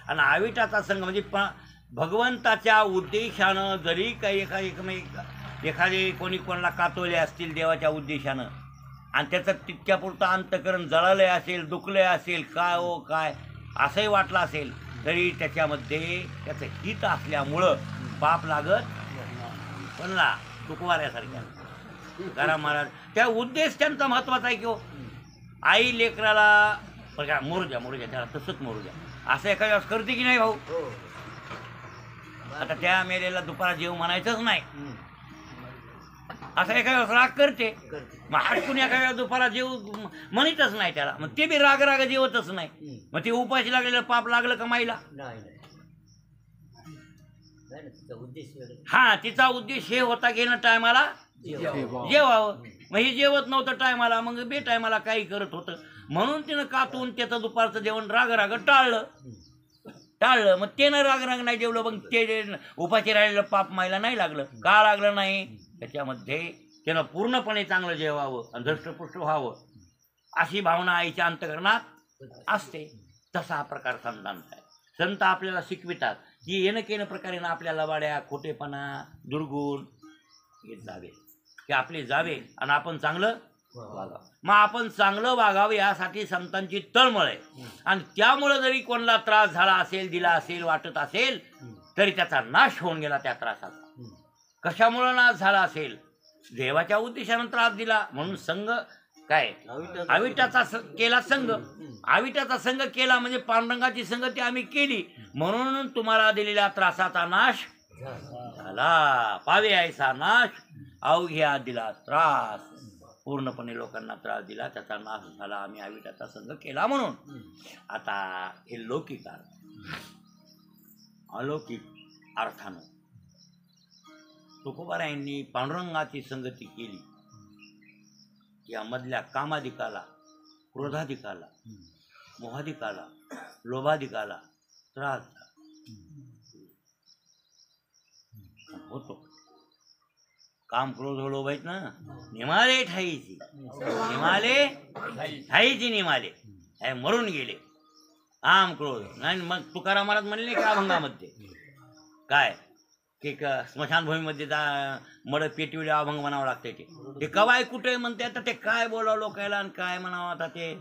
आणि अविटाचा संग म्हणजे भगवंताच्या उद्देशानं जरी काही एखादे कोणी कोणाला कातवले असतील देवाच्या उद्देशानं आणि त्याचं तितक्यापुरतं अंतकरण जळालंय असेल दुखलंय असेल काय हो काय असंही वाटलं असेल तरी त्याच्यामध्ये त्याचं हित असल्यामुळं पाप लागत म्हणला तुकवाऱ्यासारख्या करा महाराज त्या उद्देश त्यांचा महत्वाचा आहे की हो आई लेकराला पण काय मोरू द्या त्याला तसंच मोरू द्या. असं एका वेळेस करते की नाही भाऊ? हो. आता त्या मेलेला दुपारा जेव म्हणायचंच नाही, असं एका वेळेस राग करते. मग हटकून एका वेळेस दुपारा जेव म्हणतच नाही त्याला, मग ते बी राग जेवतच नाही. मग ते उपाशी लागलेलं पाप लागलं कमाईला. हा, तिचा उद्देश हे होता की ना टायमाला जेवावं. मग हे जेवत नव्हतं टायमाला, मग बे टायमाला काही करत होतं. म्हणून तिनं कातून त्याचं दुपारचं जेवण राग टाळलं. मग त्यानं राग नाही जेवलं, मग ते उपाशी राहिलेलं पाप मायला नाही लागलं. का लागलं नाही? त्याच्यामध्ये त्यानं पूर्णपणे चांगलं जेवावं आणि धष्टपुष्ट व्हावं अशी भावना आईच्या अंतःकरणात असते. तसा हा प्रकार संतांचा आहे. संत आपल्याला शिकवितात की येणं केनं प्रकारे ना आपल्याला वाड्या, खोटेपणा, दुर्गुण हे जावे, की आपले जावे आणि आपण चांगलं वागावं. मग आपण चांगलं वागावं यासाठी संतांची तळमळ आहे. आणि त्यामुळं जरी कोणाला त्रास झाला असेल, दिला असेल, वाटत असेल, तरी त्याचा नाश होऊन गेला त्या त्रासाचा. कशामुळं नाश झाला असेल? देवाच्या उद्देशानं त्रास दिला म्हणून संघ काय आविटाचा केला संघ. आविटाचा संघ केला म्हणजे पांडुरंगाची संगती आम्ही केली, म्हणून तुम्हाला दिलेल्या त्रासाचा नाश झाला. पावे ऐसा नाश अवघ्या दिला त्रास. पूर्णपणे लोकांना त्रास दिला, त्याचा नाश झाला. आम्ही आविटाचा संघ केला म्हणून. आता हे लौकिक अर्थ. अलौकिक अर्थानं तुकोबारायांनी पांडुरंगाची संगती केली, या मधल्या कामाधिकाला, क्रोधाधिकाला, मोहाधिकाला, लोभाधिकाला त्रास होतो. काम क्रोध लोभ आहेत ना, निमाले ठाईची, निमाले ठाईची निमाले मरून गेले. आम क्रोध नाही. मग तुकाराम महाराज म्हणले की अभंगामध्ये काय की स्मशानभूमीमध्ये मड पेटविले अभंग म्हणावं लागते. ते कवाय कुठे म्हणते, आता ते काय बोलावं लोकायला आणि काय म्हणावं. आता ते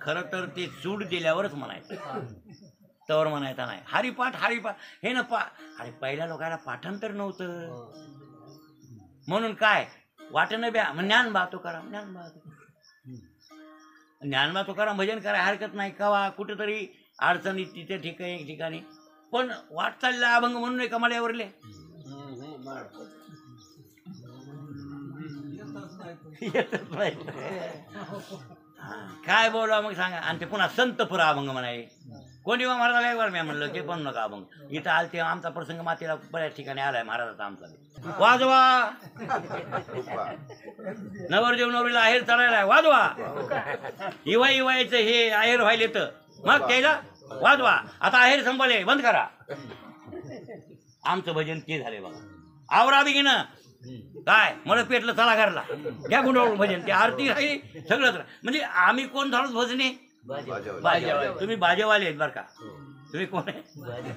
खरं तर ते सूड दिल्यावरच म्हणायचं, तवर म्हणायचं नाही. हरिपाठ हे ना अरे पहिल्या लोकांना पाठांतर नव्हतं, म्हणून काय वाटणं ब्या मग ज्ञानबा तुकाराम भजन करायला हरकत नाही. कवा कुठेतरी अडचणीत तिथे ठिकाणी पण वाट चालला अभंग म्हणून एका मड्यावरले काय बोला मग सांगा. आणि ते पुन्हा संतपुरा अभंग म्हणाय. कोणी महाराजाला एक बार मी म्हणलं ते पण नका अभंग. इथं आल ते आमचा प्रसंग मातेला बऱ्याच ठिकाणी आलाय महाराजाचा. आमचा वाजवा नवरदेव नवरीला आहेर चढायला वाजवा. इवायचं हे आहेर व्हायले तर मग त्याला वाजवा. आता आहेर संपले बंद करा. आमचं भजन ते झाले बघा. आवरा बी घेणं काय मला पेटलं चला घरला घ्या गुंडवून भजन. ते आरती राहिली सगळंच. म्हणजे आम्ही कोण झालो भजने? तुम्ही बाजेवाले आहेत बरं का. तुम्ही कोण आहे?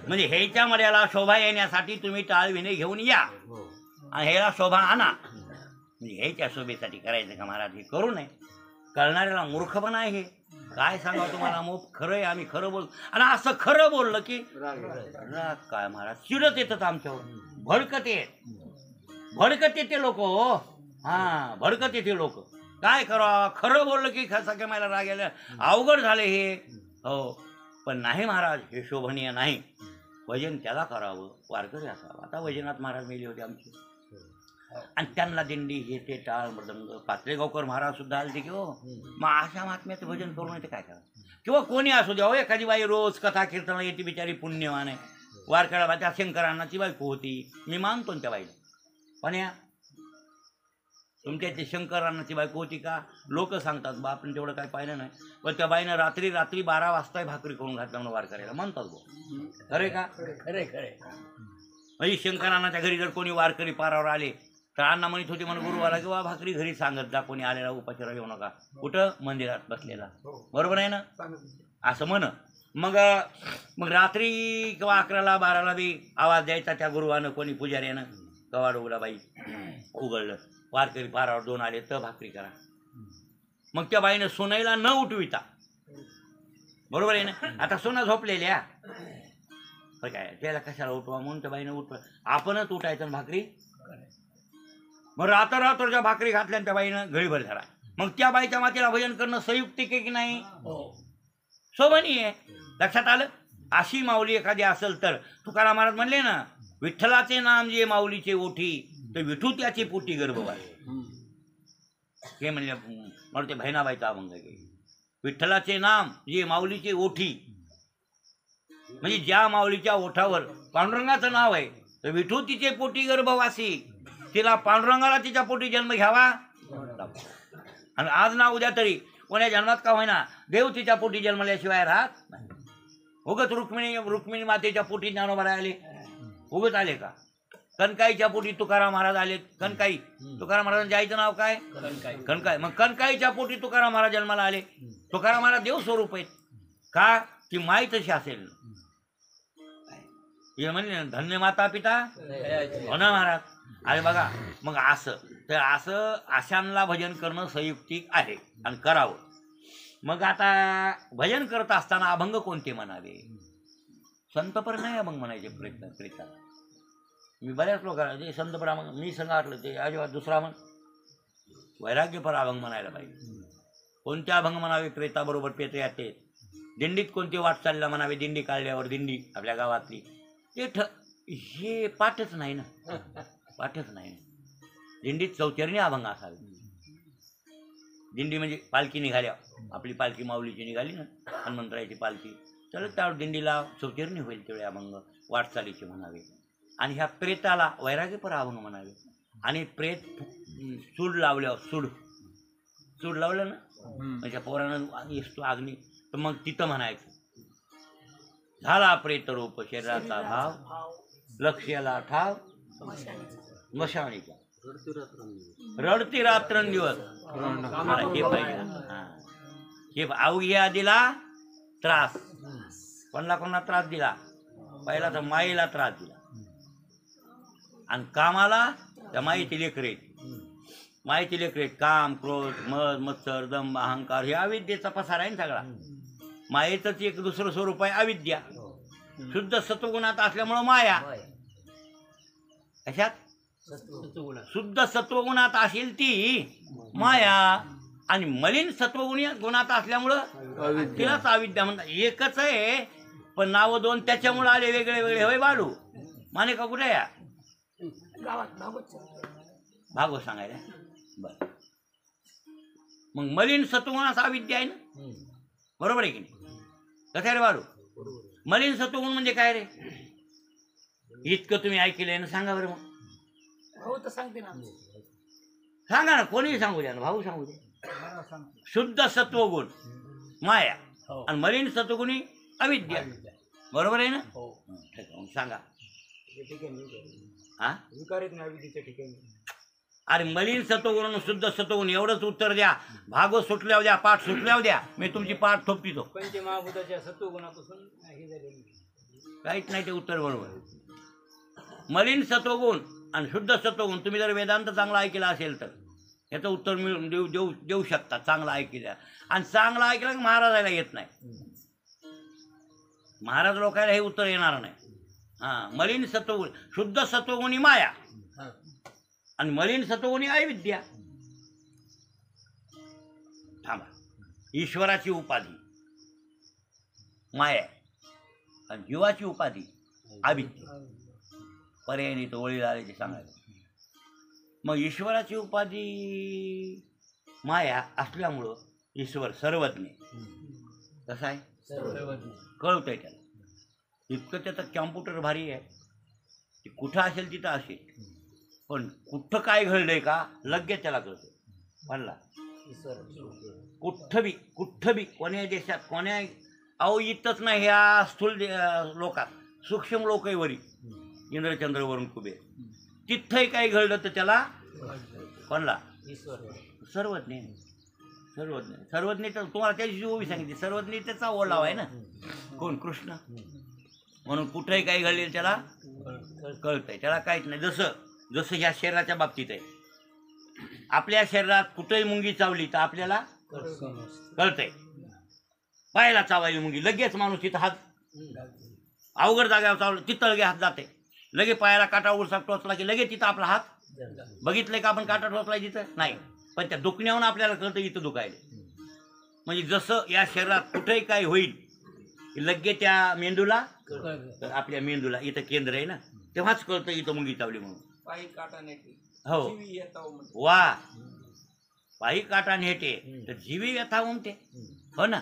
म्हणजे ह्याच्या मड्याला शोभा येण्यासाठी तुम्ही टाळ विणे घेऊन या आणि ह्याला शोभा आणा. म्हणजे ह्याच्या शोभेसाठी करायचं का महाराज? हे करू नये. कळणाऱ्याला मूर्खपणा आहे हे. काय सांगावं तुम्हाला? मग खरं आहे, आम्ही खरं बोल. आणि असं खरं बोललं की राग काय महाराज चिडत येतात आमच्यावर. भडकत येते लोक. हा भडकत येते लोक. काय करावं? खरं बोललं की सगळ्या मला राग यायला अवघड झाले हे. हो पण नाही महाराज, हे शोभनीय नाही. भजन त्याला करावं वारकरी असावं. आता वजनात महाराज मेले होते आमचे आणि त्यांना दिंडी हे ते टाळ मृदंग. पात्रेगावकर महाराज सुद्धा आले ते की हो. मग अशा महात्म्याचं भजन करून येते काय करावं? किंवा कोणी असू द्या. हो एखादी बाई रोज कथा कीर्तनाला येते, बिचारी पुण्यवान आहे. वारकऱ्याला त्या शंकरांनाची बायको होती, मी मानतो त्या बाईला. पण या तुमच्या ते शंकरांनाची बायको होती का? लोक सांगतात बा, आपण तेवढं काय पाहिलं नाही. पण त्या बाईनं रात्री 12 वाजता भाकरी करून घातल्या म्हणून वारकऱ्याला म्हणतात बो. खरे का? खरे. म्हणजे शंकरांनाच्या घरी जर कोणी वारकरी पारावर आले तर अण्णा म्हणत होते म्हणून गुरुवारा किंवा भाकरी घरी सांगत जा, कोणी आलेला उपाचारा येऊ नका. कुठं? मंदिरात बसलेला. बरोबर आहे ना? असं म्हण. मग रात्री किंवा 11ला 12ला बी आवाज द्यायचा त्या गुरुवानं, कोणी पुजाऱ्यानं. कवाड उघडा बाई उघडलं, वारकरी पारावर 2 आले तर भाकरी करा. मग त्या बाईनं सोनाईला न उठविता. बरोबर आहे ना? आता सोना झोपलेल्या काय त्याला कशाला उठवा म्हणून त्या बाईनं उठवा. आपणच उठायचं आणि भाकरी. मग रात्रच्या भाकरी घातल्या त्या बाईनं घडीभर झाला. मग त्या बाईच्या मातेला भजन करणं संयुक्तिक आहे की नाही? शोभनीय आहे. लक्षात आलं. अशी माऊली एखादी असेल तर तुकाराम महाराज म्हणले ना, विठ्ठलाचे नाम जे माऊलीचे ओठी, तर विठू त्याची पोटी गर्भवास. हे म्हणजे मला ते बहिणाबाईचा अभंग आहे. विठ्ठलाचे नाम जे माऊलीचे ओठी, म्हणजे ज्या माऊलीच्या ओठावर पांडुरंगाचं नाव आहे, तर विठू तिचे पोटी गर्भवासी. तिला पांडुरंगाला तिच्या पोटी जन्म घ्यावा. आणि आज ना उद्या तरी कोण्या जन्मात का होईना देव तिच्या पोटी जन्मल्याशिवाय राहत नाही. उगत रुक्मिणी मातेच्या पोटी ज्ञानोबा आले, उगत आले का? कणकाईच्या पोटी तुकाराम महाराज आले. कणकाई, तुकाराम महाराजांच्या आईचं नाव काय? कणकाई. मग कणकाईच्या पोटी तुकाराम महाराज जन्माला आले. तुकाराम महाराज देव स्वरूप आहेत का? ती माई तशी असेल. हे म्हणजे धन्य माता पिता हो ना महाराज. अरे बघा, मग असं तर असं अशांना भजन करणं संयुक्तिक आहे आणि करावं. मग आता भजन करत असताना अभंग कोणते म्हणावे? संतपर नाही अभंग म्हणायचे प्रयत्न करीता. मी बऱ्याच लोकांना जे संतपर अभंग मी सांगितलं ते अजिबात दुसरा म्हण वैराग्यपर अभंग म्हणायला पाहिजे. कोणते अभंग म्हणावे? प्रेताबरोबर पेत्र याते. दिंडीत कोणते वाटचालला म्हणावे? दिंडी काढल्यावर दिंडी आपल्या गावातली ते हे पाठच नाही ना, पाठच नाही. दिंडीत चौचरणी अभंग असावे. दिंडी म्हणजे पालखी निघाल्या, आपली पालखी माऊलीची निघाली ना, हनुमंतरायाची पालखी, तर त्यावर दिंडीला चौचरणी होईल तेवढे अभंग वाटचालीचे म्हणावे. आणि ह्या प्रेताला वैराग्यपर अभंग म्हणावे. आणि प्रेत सूड लावल्यावर सूड लावलं ना, म्हणजे पोरानं असतो अग्नी, तर मग तिथं म्हणायचं झाला प्रेत रूप शरीराचा भाव, लक्ष्याला ठाव मशाणीचा रडती रात्रंदिवस. हे पाहिजे. हे अवघ्या दिला त्रास. कोणाला त्रास दिला? पहिला तर माईला त्रास दिला. आणि कामाला त्या माईची लेकरे, माईची लेकरे काम, क्रोध, मद, मत्सर, दंभ, अहंकार हे अविद्येचा पसारा आहे सगळा. मायेचंच एक दुसरं स्वरूप आहे अविद्या. शुद्ध सत्वगुणात असल्यामुळं माया. कशात? शुद्ध सत्वगुणात असेल ती माया, आणि मलिन गुणात असल्यामुळं तिलाच अविद्या म्हणतात. एकच आहे पण नाव दोन त्याच्यामुळे आले वेगळे वेगळे. होय बालू माने का कुठे या भागवत सांगायला. बर, मग मलिन सत्वगुणाचा अविद्या आहे ना, बरोबर आहे की नाही? कसं रे बालू? मलिन सत्वगुण म्हणजे काय रे? इतकं तुम्ही ऐकलंय ना, सांगा बरं. मग हो तर सांगते ना, सांगा ना, कोणीही सांगू द्या ना, भाऊ सांगू द्या. शुद्ध सत्वगुण माया आणि मलिन सत्वगुणी अविद्या, बरोबर आहे ना? सांगा. हा, अरे मलिन सत्वगुण शुद्ध सत्वगुण एवढंच उत्तर द्या. भागवत सुटल्यावर द्या, पाठ सुटल्यावर द्या, मी तुमची पाठ थोपटीतो. पंचमहाभूताच्या सत्वगुणापासून हे झालेली काहीच नाही ते उत्तर बरोबर. मलिन सत्वगुण आणि शुद्ध सत्वगुण, तुम्ही जर वेदांत चांगला ऐकला असेल तर याचं उत्तर मिळून देऊ शकता. चांगला ऐकल्या आणि चांगला ऐकलं की महाराजाला येत नाही. महाराज लोकांना हे उत्तर येणार नाही. हां, मलिन सत्वगुण, शुद्ध सत्वगुणी माया आणि मलिन सत्वगुणी अविद्या. थांबा, ईश्वराची उपाधी माया आणि जीवाची उपाधी अविद्या. पर्यायी तो वळीला आले ते सांगायचं. मग ईश्वराची उपाधी माया असल्यामुळं ईश्वर सर्वज्ञ. कसं आहे? कळतंय त्याला. इतकं त्याचं कॅम्प्युटर भारी आहे. ते कुठं असेल तिथं असेल, पण कुठं काय घडलंय का लगेच त्याला कळतं. म्हणला कुठं बी कोण्या देशात कोण्या अहो इथंच नाही, ह्या स्थूल लोकात सूक्ष्म लोकवरी इंद्रचंद्रवरून कुबेर तिथंही काही घडलं तर त्याला कोणला? सर्वज्ञ. सर्वज्ञ तर तुम्हाला त्याची ओवी सांगितली. सर्वज्ञ त्याचा ओलावा आहे ना. कोण? कृष्ण. म्हणून कुठंही काही घडलेलं त्याला कळतंय. त्याला काहीच नाही. जसं ह्या शरीराच्या बाबतीत आहे. आपल्या शरीरात कुठंही मुंगी चावली तर आपल्याला कळतंय. पायाला चावायली मुंगी, लगेच माणूस तिथं हात, अवघड जागेवर चावलं तिथं लगे हात जाते. लगे पायाला काटा उडसा टोचला की लगेच तिथं आपला हात. बघितलंय का आपण काटा टोचलाय तिथं? नाही, पण त्या दुखण्याहून आपल्याला कळतं इथं दुखायला. म्हणजे जसं या शरीरात कुठेही काही होईल लगे त्या मेंदूला आपल्या मेंदूला इथं केंद्र आहे ना तेव्हाच कळतं इथं मुंगी चावली म्हणून. पायी काटा नेटी हो जीवी येताव म्हणते. वा पायी काटा नेटे तर जीवी व्यथा उमटे. हो ना.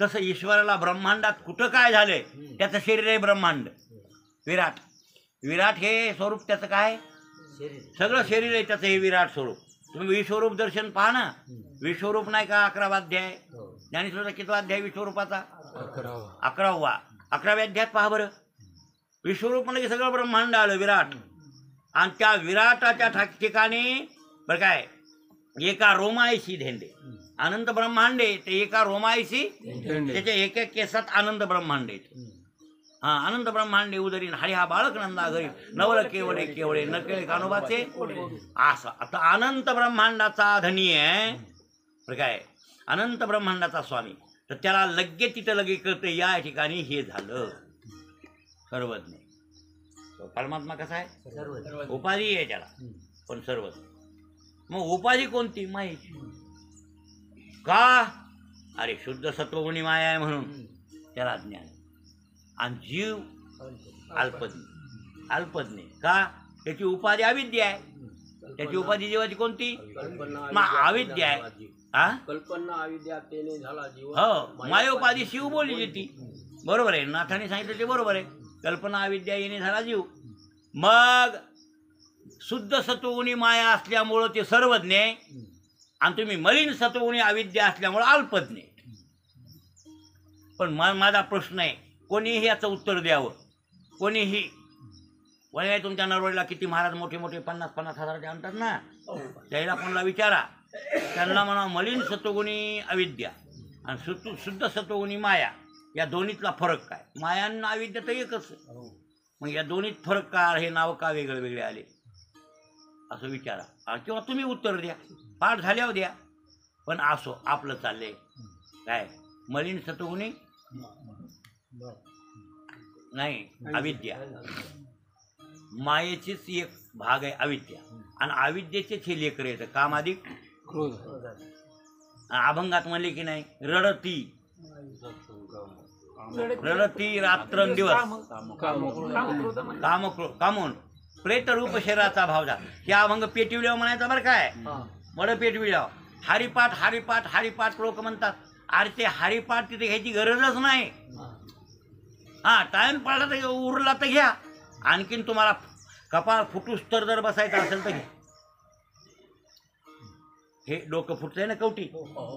तसं ईश्वराला ब्रह्मांडात कुठं काय झालंय त्याचं शरीर आहे ब्रह्मांड विराट. विराट हे स्वरूप त्याचं काय सगळं शरीर आहे त्याचं हे विराट स्वरूप. तुम्ही विश्वरूप दर्शन पहा ना. विश्वरूप नाही का 11वा अध्याय ज्ञानेश्वराचा कितवा अध्याय विश्वरूपाचा 11वा 11व्या अध्यायात पहा बरं. विश्वरूप म्हणजे की सगळं ब्रह्मांड आलं विराट. आणि त्या विराटाच्या ठिकाणी बरं काय एका रोमायशी धेंडे आनंद ब्रह्मांडे ते एका रोमायशी त्याच्या एक एक केसात आनंद ब्रह्मांडे. हा आनंद ब्रह्मांडे उदरीन हरी हा बाळक नंदा घरी नवल केवळे केवळे न केळे कानोबाचे असा. आता अनंत ब्रह्मांडाचा धनी आहे बरं काय अनंत ब्रह्मांडाचा स्वामी. तर त्याला लगे तिथं लगे कळतं या ठिकाणी हे झालं सर्वज्ञ. परमात्मा कसा आहे उपाधी आहे त्याला पण सर्वज्ञ. मग उपाधी कोणती माहिती का अरे शुद्ध सत्वगुणी माया आहे म्हणून त्याला ज्ञान. आणि जीव अल्पज्ञ अल्पज्ञ का त्याची उपाधी अविद्या आहे. त्याची उपाधी जीवाची कोणती मग अविद्या आहे. हा कल्पना अविद्या तेने झाला जीव. हो मायोपाधी शिव बोलली ती बरोबर आहे. नाथाने सांगितलं ते बरोबर आहे. कल्पना अविद्या येणे झाला जीव. मग शुद्ध सत्वगुणी माया असल्यामुळं ते सर्वज्ञ आहे आणि तुम्ही मलिन सत्वगुणी अविद्या असल्यामुळं अल्पज्ञ. पण माझा प्रश्न आहे कोणीही याचं उत्तर द्यावं. कोणीही वय तुमच्या नरवडीला किती महाराज मोठे मोठे 50-50 हजाराचे आणतात ना त्याला कोणाला विचारा. त्यांना म्हणा मलिन सत्वगुणी अविद्या आणि शुद्ध सत्वगुणी माया या दोन्हीतला फरक काय. माया आणि अविद्या तर एकच. मग या दोन्हीत फरक का हे नाव का वेगळे वेगळे आले असं विचारा किंवा तुम्ही उत्तर द्या. पाठ झाल्यावर द्या. पण असो आपलं चाललंय काय मलिन सत्वगुणी नाही अविद्या. मायेचीच एक भाग आहे अविद्या आणि अविद्येचेच हे लेकर येतं कामाधिक क्रोध. अभंगात म्हणले की नाही रडती रडती रात्रंदिवस कामून प्रेत रूप शरीराचा भाव झाला. हे अभंग पेटविल्यावर म्हणायचं बरं काय बरं पेटविल्यावर हरिपाठ हरिपाठ हरिपाठ लोक म्हणतात. अरे ते हरिपाठ तिथे घ्यायची गरजच नाही. हा टाइम पडला तर उरला तर घ्या. आणखीन तुम्हाला कपाळ फुटूस तर जर बसायचं असेल तर घ्या. हे डोकं फुटतंय ना कवटी.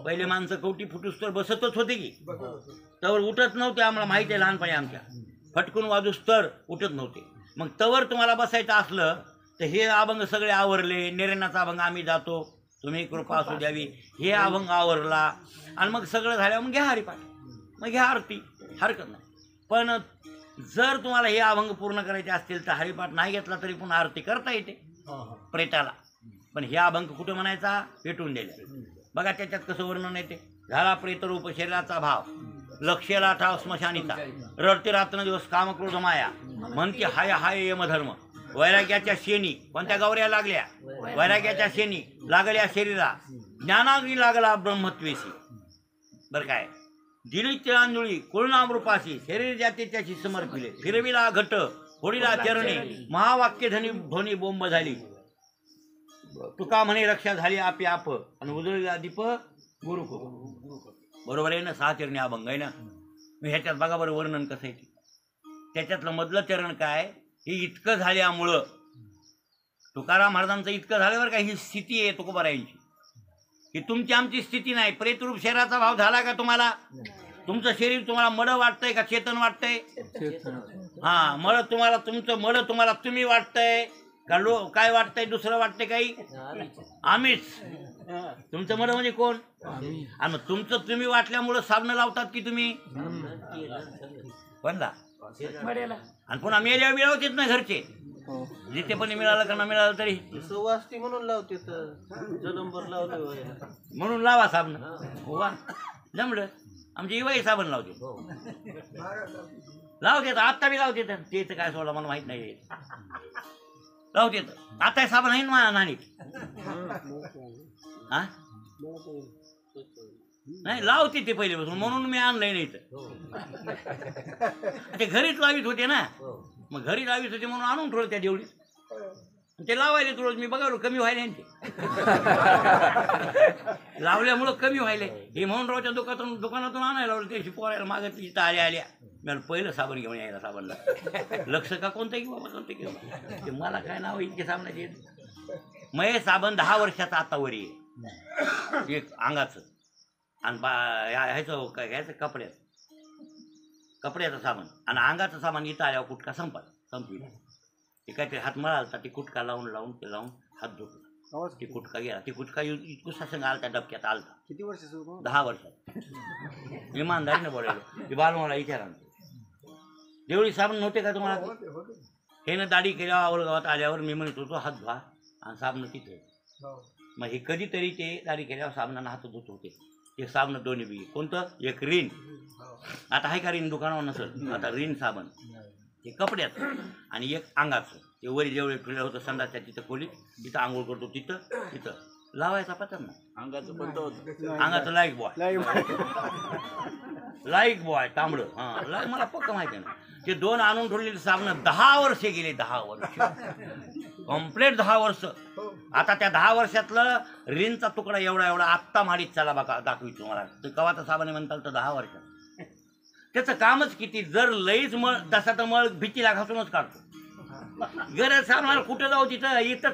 पहिले माणसं कवटी फुटूस तर बसतच होते की तवर उठत नव्हते. आम्हाला माहिती आहे लहानपणी आमच्या फटकून वाजूस तर उठत नव्हते. मग तवर तुम्हाला बसायचं असलं तर हे अभंग सगळे आवरले. निरणाचा अभंग आम्ही जातो तुम्ही कृपा असू द्यावी हे अभंग आवरला आणि मग सगळं झाल्यावर मग घ्या हरिपाठ मग घ्या आरती हरकत नाही. पण जर तुम्हाला हे अभंग पूर्ण करायचे असतील तर हरिपाठ नाही घेतला तरी पण आरती करता येते प्रेताला. पण हे अभंग कुठं म्हणायचा पेटून दिले. बघा त्याच्यात कसं वर्णन येते. झाला प्रेतरूप शरीराचा भाव लक्षेला ठाव स्मशानीचा रडते रात्र दिवस कामक्रोध माया म्हणते हाय हाय यमधर्म. वैराग्याच्या शेणी कोणत्या गौऱ्या लागल्या वैराग्याच्या शेणी लागल्या शरीरा ज्ञानाग्नी लागला ब्रह्मत्वेशी. बरं काय दिली तिळांजुळी कुळनामृपाशी शरीर जाते त्याची समर्पिले फिरविला घट होडीला चरणे महावाक्य ध्वनी बोंब झाली. तुका म्हणे रक्षा झाली आपी आप आणि उजळला दीप गुरु. बरोबर आहे ना. 6 चरणी अभंग आहे ना. मग ह्याच्यात बघा बरं वर्णन कसं आहे. त्याच्यातलं मधलं चरण काय हे इतकं झाल्यामुळं तुकाराम महाराजांचं इतकं झाल्यावर काय ही स्थिती आहे तुकोबारायांची की तुमची आमची स्थिती नाही. प्रेतरूप शरीराचा भाव झाला का तुम्हाला. तुमचं शरीर तुम्हाला मड वाटतंय का चेतन वाटतंय. हा मड तुम्हाला तुमचं मड तुम्हाला तुम्ही वाटतंय का काय वाटतंय दुसरं वाटतंय काही आम्हीच. तुमचं मड म्हणजे कोण आणि मग तुमचं तुम्ही वाटल्यामुळं साबणं लावतात की तुम्ही कोणला आणि पुन्हा मेल्या मिळवतेच ना घरचे जिथे पण मिळालं का न मिळालं तरी सुवासती म्हणून लावते जलंबर लावले म्हणून लावा साबण. वा जमलं. आमची इवाई साबण लावते लावते आत्ता बी लावते. ते तर काय सोडा मला माहित नाही लावते. आता साबण आहे ना नाणी हा नाही लावते ते पहिल्यापासून, म्हणून मी आणलंय नाही तर. ते घरीच लावित होते ना, मग घरी लावित होते म्हणून आणून ठेवलं त्या देवळीत. ते लावायले रोज मी बघा कमी व्हायले ते लावल्यामुळं कमी व्हायले. हे म्हणून रावच्या दुकानातून आणायला लावलं. त्याशी पोरायला मागत तिथं आल्या मला पहिलं साबण घेऊन यायला, साबणला लक्ष का कोणतं की बाबा कोणतं की बाबा, ते मला काय नाव इतके साबणाचे. मग हे साबण 10 वर्षाचा आता वरी आहे एक अंगाचं, आणि ह्याचं काय घ्यायचं कपड्याचं साबण, आणि अंगाचं साबण इथं आल्यावर कुटका संपविला. ते काहीतरी हात मळालता, ते कुटका लावून ते लावून हात धुतला, ते कुटका गेला. ते कुटका इतकुसा संघ आलता, डबक्यात आलता. किती वर्ष? 10 वर्षात. इमानदारीनं बोलायला. ते बाल मला विचारा, देवळी साबण नव्हते का तुम्हाला? हे ना दाढी केल्यावर आवळगावात आल्यावर मी म्हणत होतो हात धुवा, आणि साबण तिथे. मग हे कधीतरी ते दाढी केल्यावर साबणानं हात धुत होते. ते साबण दोन्ही बी. कोणतं? एक रीन, आता आहे का रीन दुकानावर नसेल, आता रीन साबण ते कपड्याचं, आणि एक अंगाचं. ते वरी जेवढे ठेवलं होतं संडासच्या तिथं खोलीत, तिथं आंघोळ करतो तिथं लावायचा पत्ता ना. अंगाचं कोणतं होतं? अंगाचं लाईक बॉय तांबडं. हां मला पक्क माहिती आहे ना. ते 2 आणून ठेवलेले साबण 10 वर्षे गेले. 10 वर्ष कम्प्लीट 10 वर्ष. आता त्या 10 वर्षातलं रीनचा तुकडा एवढा आत्ता माडीत चला बघा दाखवितो मला. ते कवाचं साबण म्हणताल तर 10 वर्षात. त्याचं कामच किती. जर लईच मळ तसा तर मळ भीतीला घासूनच काढतो. गरज साबणाला कुठं जाऊ, इथं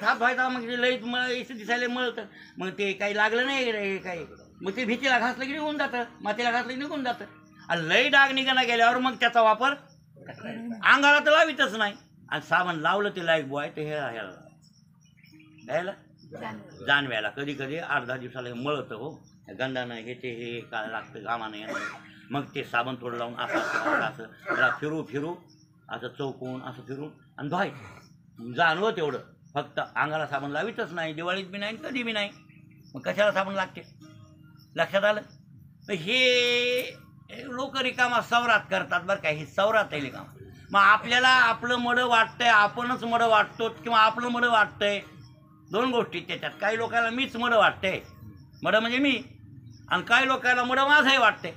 हात व्हायचा, मग लईच मळ इथं दिसायला मळतं, मग ते काही लागलं नाही काही, मग ते भीतीला घासलं की निघून जातं, मातीला घासलं की निघून जातं. आणि लई डाग निघाला गेल्यावर मग त्याचा वापर अंगाला तर लावितच नाही. आणि साबण लावलं ते लाईक बॉय ते ह्याला जानव्याला कधी 8-10 दिवसाला हे मळतं. हो गंधानं हे ते हे काय लागतं घामानं येणं. मग ते साबण थोडं लावून असं त्याला फिरू असं चौकून असं फिरून आणि धुवायचं. जाणवं तेवढं. फक्त अंगाला साबण लावितच नाही, दिवाळीत बी नाही, कधी बी नाही. मग कशाला साबण लागते? लक्षात आलं? तर हे लोक रिकामा सवरात करतात बरं का. ही सवरात आहे रिकामा. मग आपल्याला आपलं मडं वाटतंय, आपणच मडं वाटतो, किंवा आपलं मडं वाटतंय. 2 गोष्टी त्याच्यात. काही लोकांना मीच मडं वाटतंय, मडं म्हणजे मी, आणि काही लोकांना मडं माझंही वाटतंय.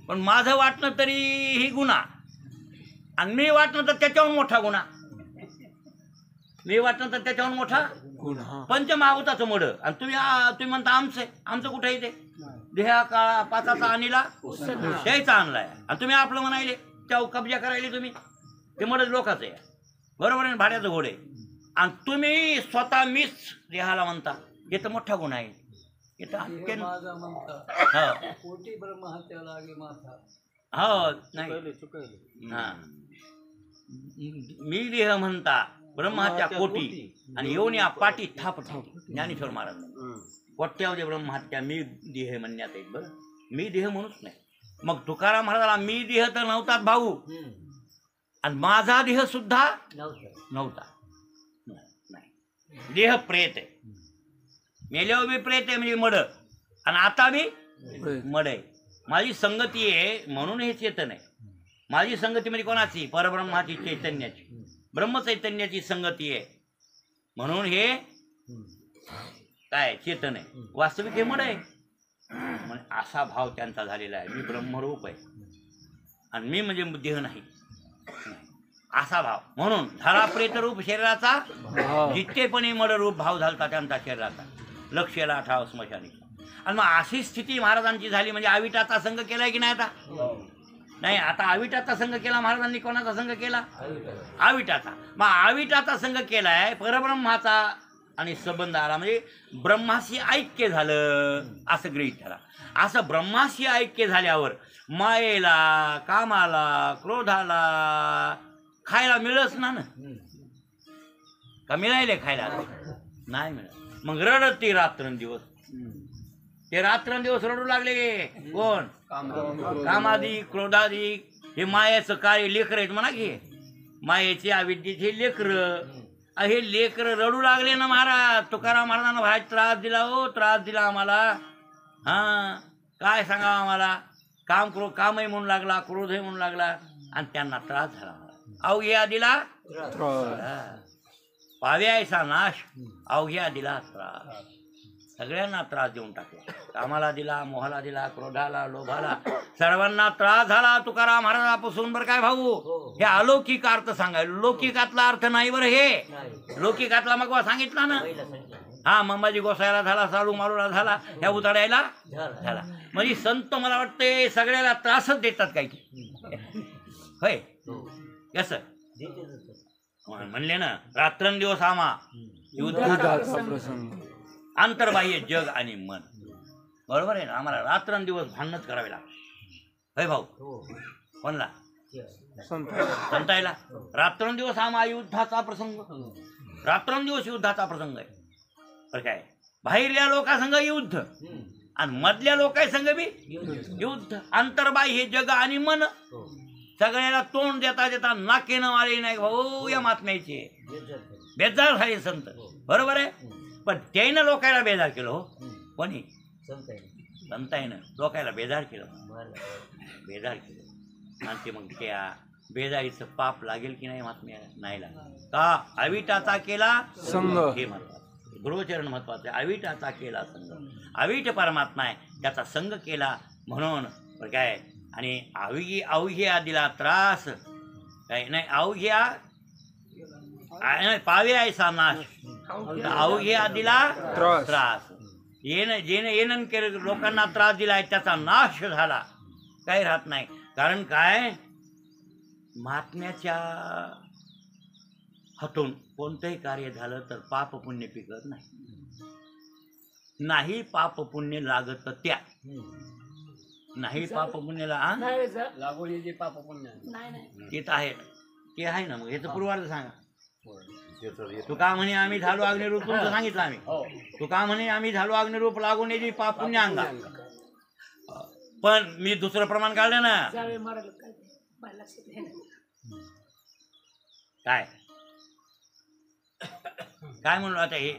पण माझं वाटणं तरी ही गुन्हा, आणि मी वाटणं तर त्याच्याहून मोठा गुन्हा. मी वाटणं तर त्याच्याहून मोठा गुन्हा. पंचमहाभूताचं मडं. आणि तुम्ही म्हणता आमचं कुठे येते? देहा काळा पाचाचा आणला त्याचा आणलाय, आणि तुम्ही आपलं म्हणायले त्या कब्जा करायले तुम्ही. ते मडच लोकांचं आहे, बरोबर आहे, भाड्याचं घोडे. आणि तुम्ही स्वतः मीच देहाला म्हणता, हे तर मोठा गुन्हा आहे. हो नाही हा, मी देह म्हणता ब्रह्महत्या कोटी, आणि येऊन या पाठी थाप ज्ञानेश्वर महाराज. कोट्यावधी ब्रह्महत्या मी देह म्हणण्यात आहेत. बरं, मी देह म्हणूच नाही. मग तुकाराम महाराजाला मी देह तर नव्हताच भाऊ, आणि माझा देह सुद्धा नव्हता. नाही, देह प्रेत आहे. मेल्यावर मी प्रेत आहे म्हणजे मड, आणि आता मी मड आहे. माझी संगती आहे म्हणून हे चेतन आहे. माझी संगती म्हणजे कोणाची? परब्रह्माची, चैतन्याची, ब्रह्मचैतन्याची संगती आहे म्हणून हे काय चेतन आहे. वास्तविक हे मड आहे. म्हणजे असा भाव त्यांचा झालेला आहे. मी ब्रह्मरूप आहे आणि मी म्हणजे देह नाही, असा भाव. म्हणून झाला प्रेतरूप शरीराचा, जितकेपणी मडरूप भाव झालता त्यांचा शरीराचा. लक्ष्याला ठाव स्मशानी. आणि मग अशी स्थिती महाराजांची झाली. म्हणजे आविटाचा संघ केलाय की नाही? आता नाही, आता आविटाचा संघ केला महाराजांनी. कोणाचा संघ केला? आविटाचा. मग आविटाचा संघ केलाय परब्रह्माचा, आणि संबंध आला म्हणजे ब्रह्माशी ऐक्य झालं असं गृहीत धरा. असं ब्रह्माशी ऐक्य झाल्यावर मायेला, कामाला, क्रोधाला खायला मिळच ना. का मिळायले खायला? नाही मिळत. मग रडती रात्रंदिवस. ते रात्रंदिवस रडू लागले. कोण? कामादी, क्रोधादी, हे मायाचं काय लेकर आहेत म्हणा की. मायेचे अविद्येचे लेकर, हे लेकर रडू लागले ना महाराज. तुकाराम महाराजांना भाई त्रास दिला. हो त्रास दिला आम्हाला. हां, काय सांगा आम्हाला. कामही म्हणू लागला, क्रोधही म्हणू लागला, आणि त्यांना त्रास झाला. अवघ्या दिला पाव्याचा नाश, अवघ्या दिला त्रास. सगळ्यांना त्रास देऊन टाकला. कामाला दिला, मोहाला दिला, क्रोधाला, लोभाला, सर्वांना त्रास झाला तुकाराम महाराजापासून. बरं काय भाऊ, हे अलौकिक अर्थ सांगायला, लौकिकातला अर्थ नाही बरं हे. लौकिकातला मग सांगितला ना, हा मंबाजी गोसायला झाला, साळू मारूला झाला, ह्या उतारायला झाला. म्हणजे संत मला वाटते सगळ्याला त्रासच देतात काय की होय कसं म्हणले ना, रात्रंदिवस आम्हा युद्धाचा आंतरबाह्य जग आणि मन. बरोबर आहे ना, आम्हाला रात्रंदिवस भांडणच करावे लागते होय भाऊ. कोणला संतायला रात्रंदिवस आम्हा युद्धाचा प्रसंग, रात्रंदिवस युद्धाचा प्रसंग आहे. बरं काय, बाहेरल्या लोकांसंग युद्ध आणि मधल्या लोकांसंग बी युद्ध. आंतरबाह्य जग आणि मन, सगळ्याला तोंड देता देता नाकेनं आले नाही भाऊ या महात्म्याचे. बेजार झाले संत, बरोबर आहे. पण त्यानं लोकायला बेजार केलं हो. कोणी संताईनं लोकायला बेजार केलं, बेजार केलं. आणि ते मग त्या बेजारीचं पाप लागेल की नाही महात्म्या? नाही लागेल. का अविटाचा केला संग, हे महत्वाचं, गुरुचरण महत्वाचं. अविटाचा केला संग, अविट परमात्मा आहे, त्याचा संग केला म्हणून बरं काय. आणि अवघ्या दिला त्रास काय नाही, अवघ्या पावे ऐसा नाश, अवघ्या दिला त्रास. जेने येणं केलं लोकांना त्रास दिलाय त्याचा नाश झाला, काही राहत नाही. कारण काय, महात्म्याच्या हातून कोणतंही कार्य झालं तर पाप पुण्य पिकत नाही. पाप पुण्य लागत त्या नाही. पाप पुण्याला लागवडीचे पाप पुण्य ते तर आहे, ते आहे ना. मग याचं पूर्वार्थ सांगा. तू का म्हणे आम्ही झालो अग्निरूप, तुमचं सांगितलं आम्ही. तू का म्हणे आम्ही झालो अग्निरूप, लागून येते पाप पुण्य अंगा. पण मी दुसरं प्रमाण काढलं ना. काय काय म्हणलो आता हे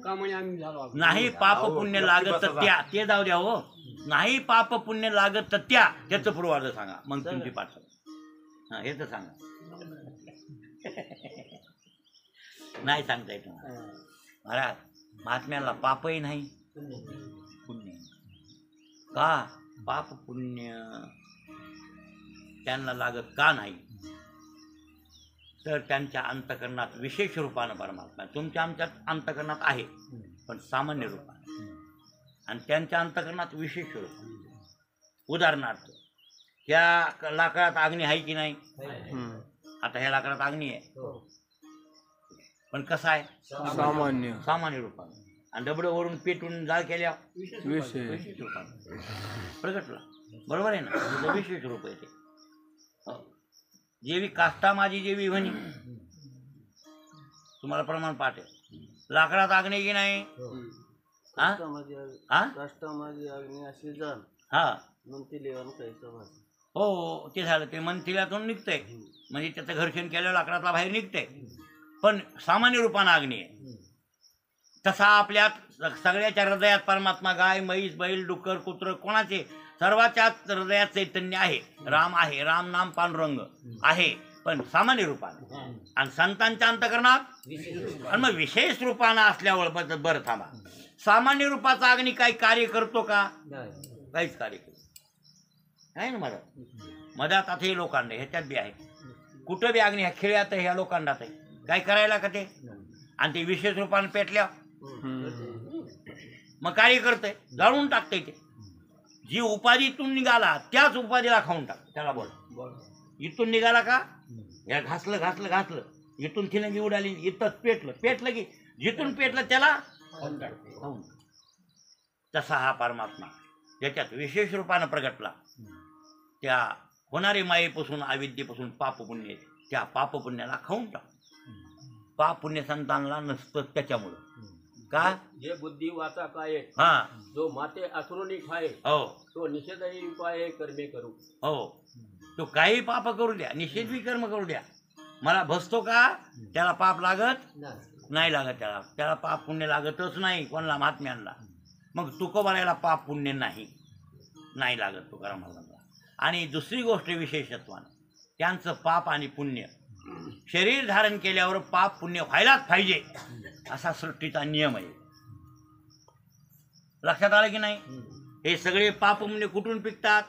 का म्हणे आम्ही झालो नाही पाप पुण्य लागत त्या, ते जाऊ द्या हो. नाही पाप पुण्य लागत त्या, त्याचं पूर्वार्थ सांगा. मग तुमची पाठ हा हे तर सांगा. नाही सांगता येत महाराज. महात्म्याला पापही नाही पुण्य. का पाप पुण्य त्यांना लागत का नाही, तर त्यांच्या अंतकरणात विशेष रूपानं परमात्मा. तुमच्या आमच्या अंतकरणात आहे पण सामान्य रूपाने, आणि त्यांच्या अंतकरणात विशेष रूप. उदाहरणार्थ त्या लाकडात अग्नी आहे की नाही? आता ह्या लाकडात अग्नी आहे पण कसं आहे? सामान्य रूपाने. आणि डबडं वरून पेटून जाळ केल्या विशेष रूपाने प्रगटला. बरोबर आहे ना, विशेष रूप आहे ते. जेवी काष्टा माझी जेवी म्हणी, तुम्हाला प्रमाण पाठ आहे. लाकडात अग्नी की नाही? हो ते झालं, ते मंथिल्यातून निघतंय म्हणजे त्याचं घर्षण केलं लाकडातला बाहेर निघतंय. पण सामान्य रूपानं अग्नी आहे. तसा आपल्यात सगळ्याच्या हृदयात परमात्मा, गाय म्हैस बैल डुक्कर कुत्र कोणाचे सर्वाच्या हृदयात चैतन्य आहे. राम आहे, राम नाम पांडुरंग आहे पण सामान्य रूपाने. आणि संतांच्या अंतकरणात आणि मग विशेष रूपानं असल्यावर बरं थांबा, सामान्य रूपाचा अग्नी काही कार्य करतो का? काहीच कार्य करतो आहे ना. मधात आता हे लोकांड ह्याच्यात बी आहे, कुठं बी अग्नी, ह्या खेळ्यात ह्या लोकांडात आहे. काय करायला का ते? आणि ते विशेष रूपानं पेटल्या मग कार्य करतंय, जाळून टाकतंय. ते जी उपाधीतून निघाला त्याच उपाधीला खाऊन टाक. त्याला बोल, इथून निघाला का या घासलं घासलं घासलं, इथून थिनं उडाली, इथं पेटलं की जिथून पेटलं त्याला खाऊन. तसा हा परमात्मा ज्याच्यात विशेष रूपानं प्रगटला, त्या होणारी मायेपासून अविद्येपासून पाप पुण्य, त्या पाप पुण्याला खाऊन टाक. पाप पुण्य संतांना नसतं त्याच्यामुळं. का? जे बुद्धी वाचा काय हा, जो माते असुरोनी खाय, हो तो निषेधही उपाय कर्मे करू. हो, तो काही पाप करू द्या, निषेध बी कर्म करू द्या, मला भसतो का? त्याला पाप लागत नाही लागत. त्याला पाप पुण्य लागतच नाही कोणाला, महात्म्यांना. मग तुकोबारायला पाप पुण्य नाही लागत तुकाराम महाराजांना. आणि दुसरी गोष्ट विशेषत्वानं त्यांचं पाप आणि पुण्य, शरीर धारण केल्यावर पाप पुण्य व्हायलाच पाहिजे असा सृष्टीचा नियम आहे. लक्षात आलं की नाही? हे सगळे पाप पुण्य कुठून पिकतात?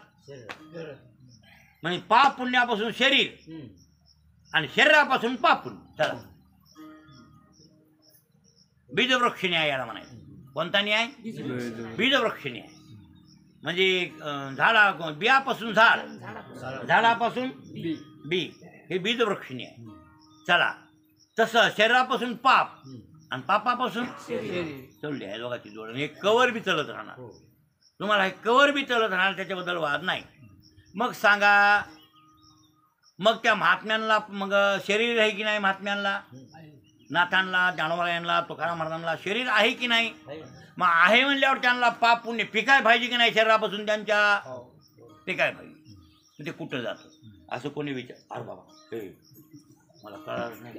म्हणजे पाप पुण्यापासून शरीर आणि शरीरापासून पाप पुण्य. चला, बीजवृक्ष न्याय याला म्हणायचं. कोणता न्याय? बीजवृक्ष न्याय. म्हणजे बियापासून झाड, झाडापासून बी, हे बीजवृक्ष न्याय. चला, तसं शरीरापासून पाप आणि पापापासून चलले आहे दोघांची जोड. हे कवर बी चलत राहणार तुम्हाला, हे कवर बी चलत राहणार, त्याच्याबद्दल वाद नाही. मग सांगा, मग त्या महात्म्यांना मग शरीर आहे की नाही? महात्म्यांना, नाथांना, ज्ञानोबा तुकाराम महाराजांना शरीर आहे की नाही? मग आहे म्हणल्यावर त्यांना पाप पुण्य पिकाय पाहिजे की नाही? शरीरापासून त्यांच्या पिकाय पाहिजे. ते कुठं जातं असं कोणी विचार? अरे बाबा, मला कळालंच नाही.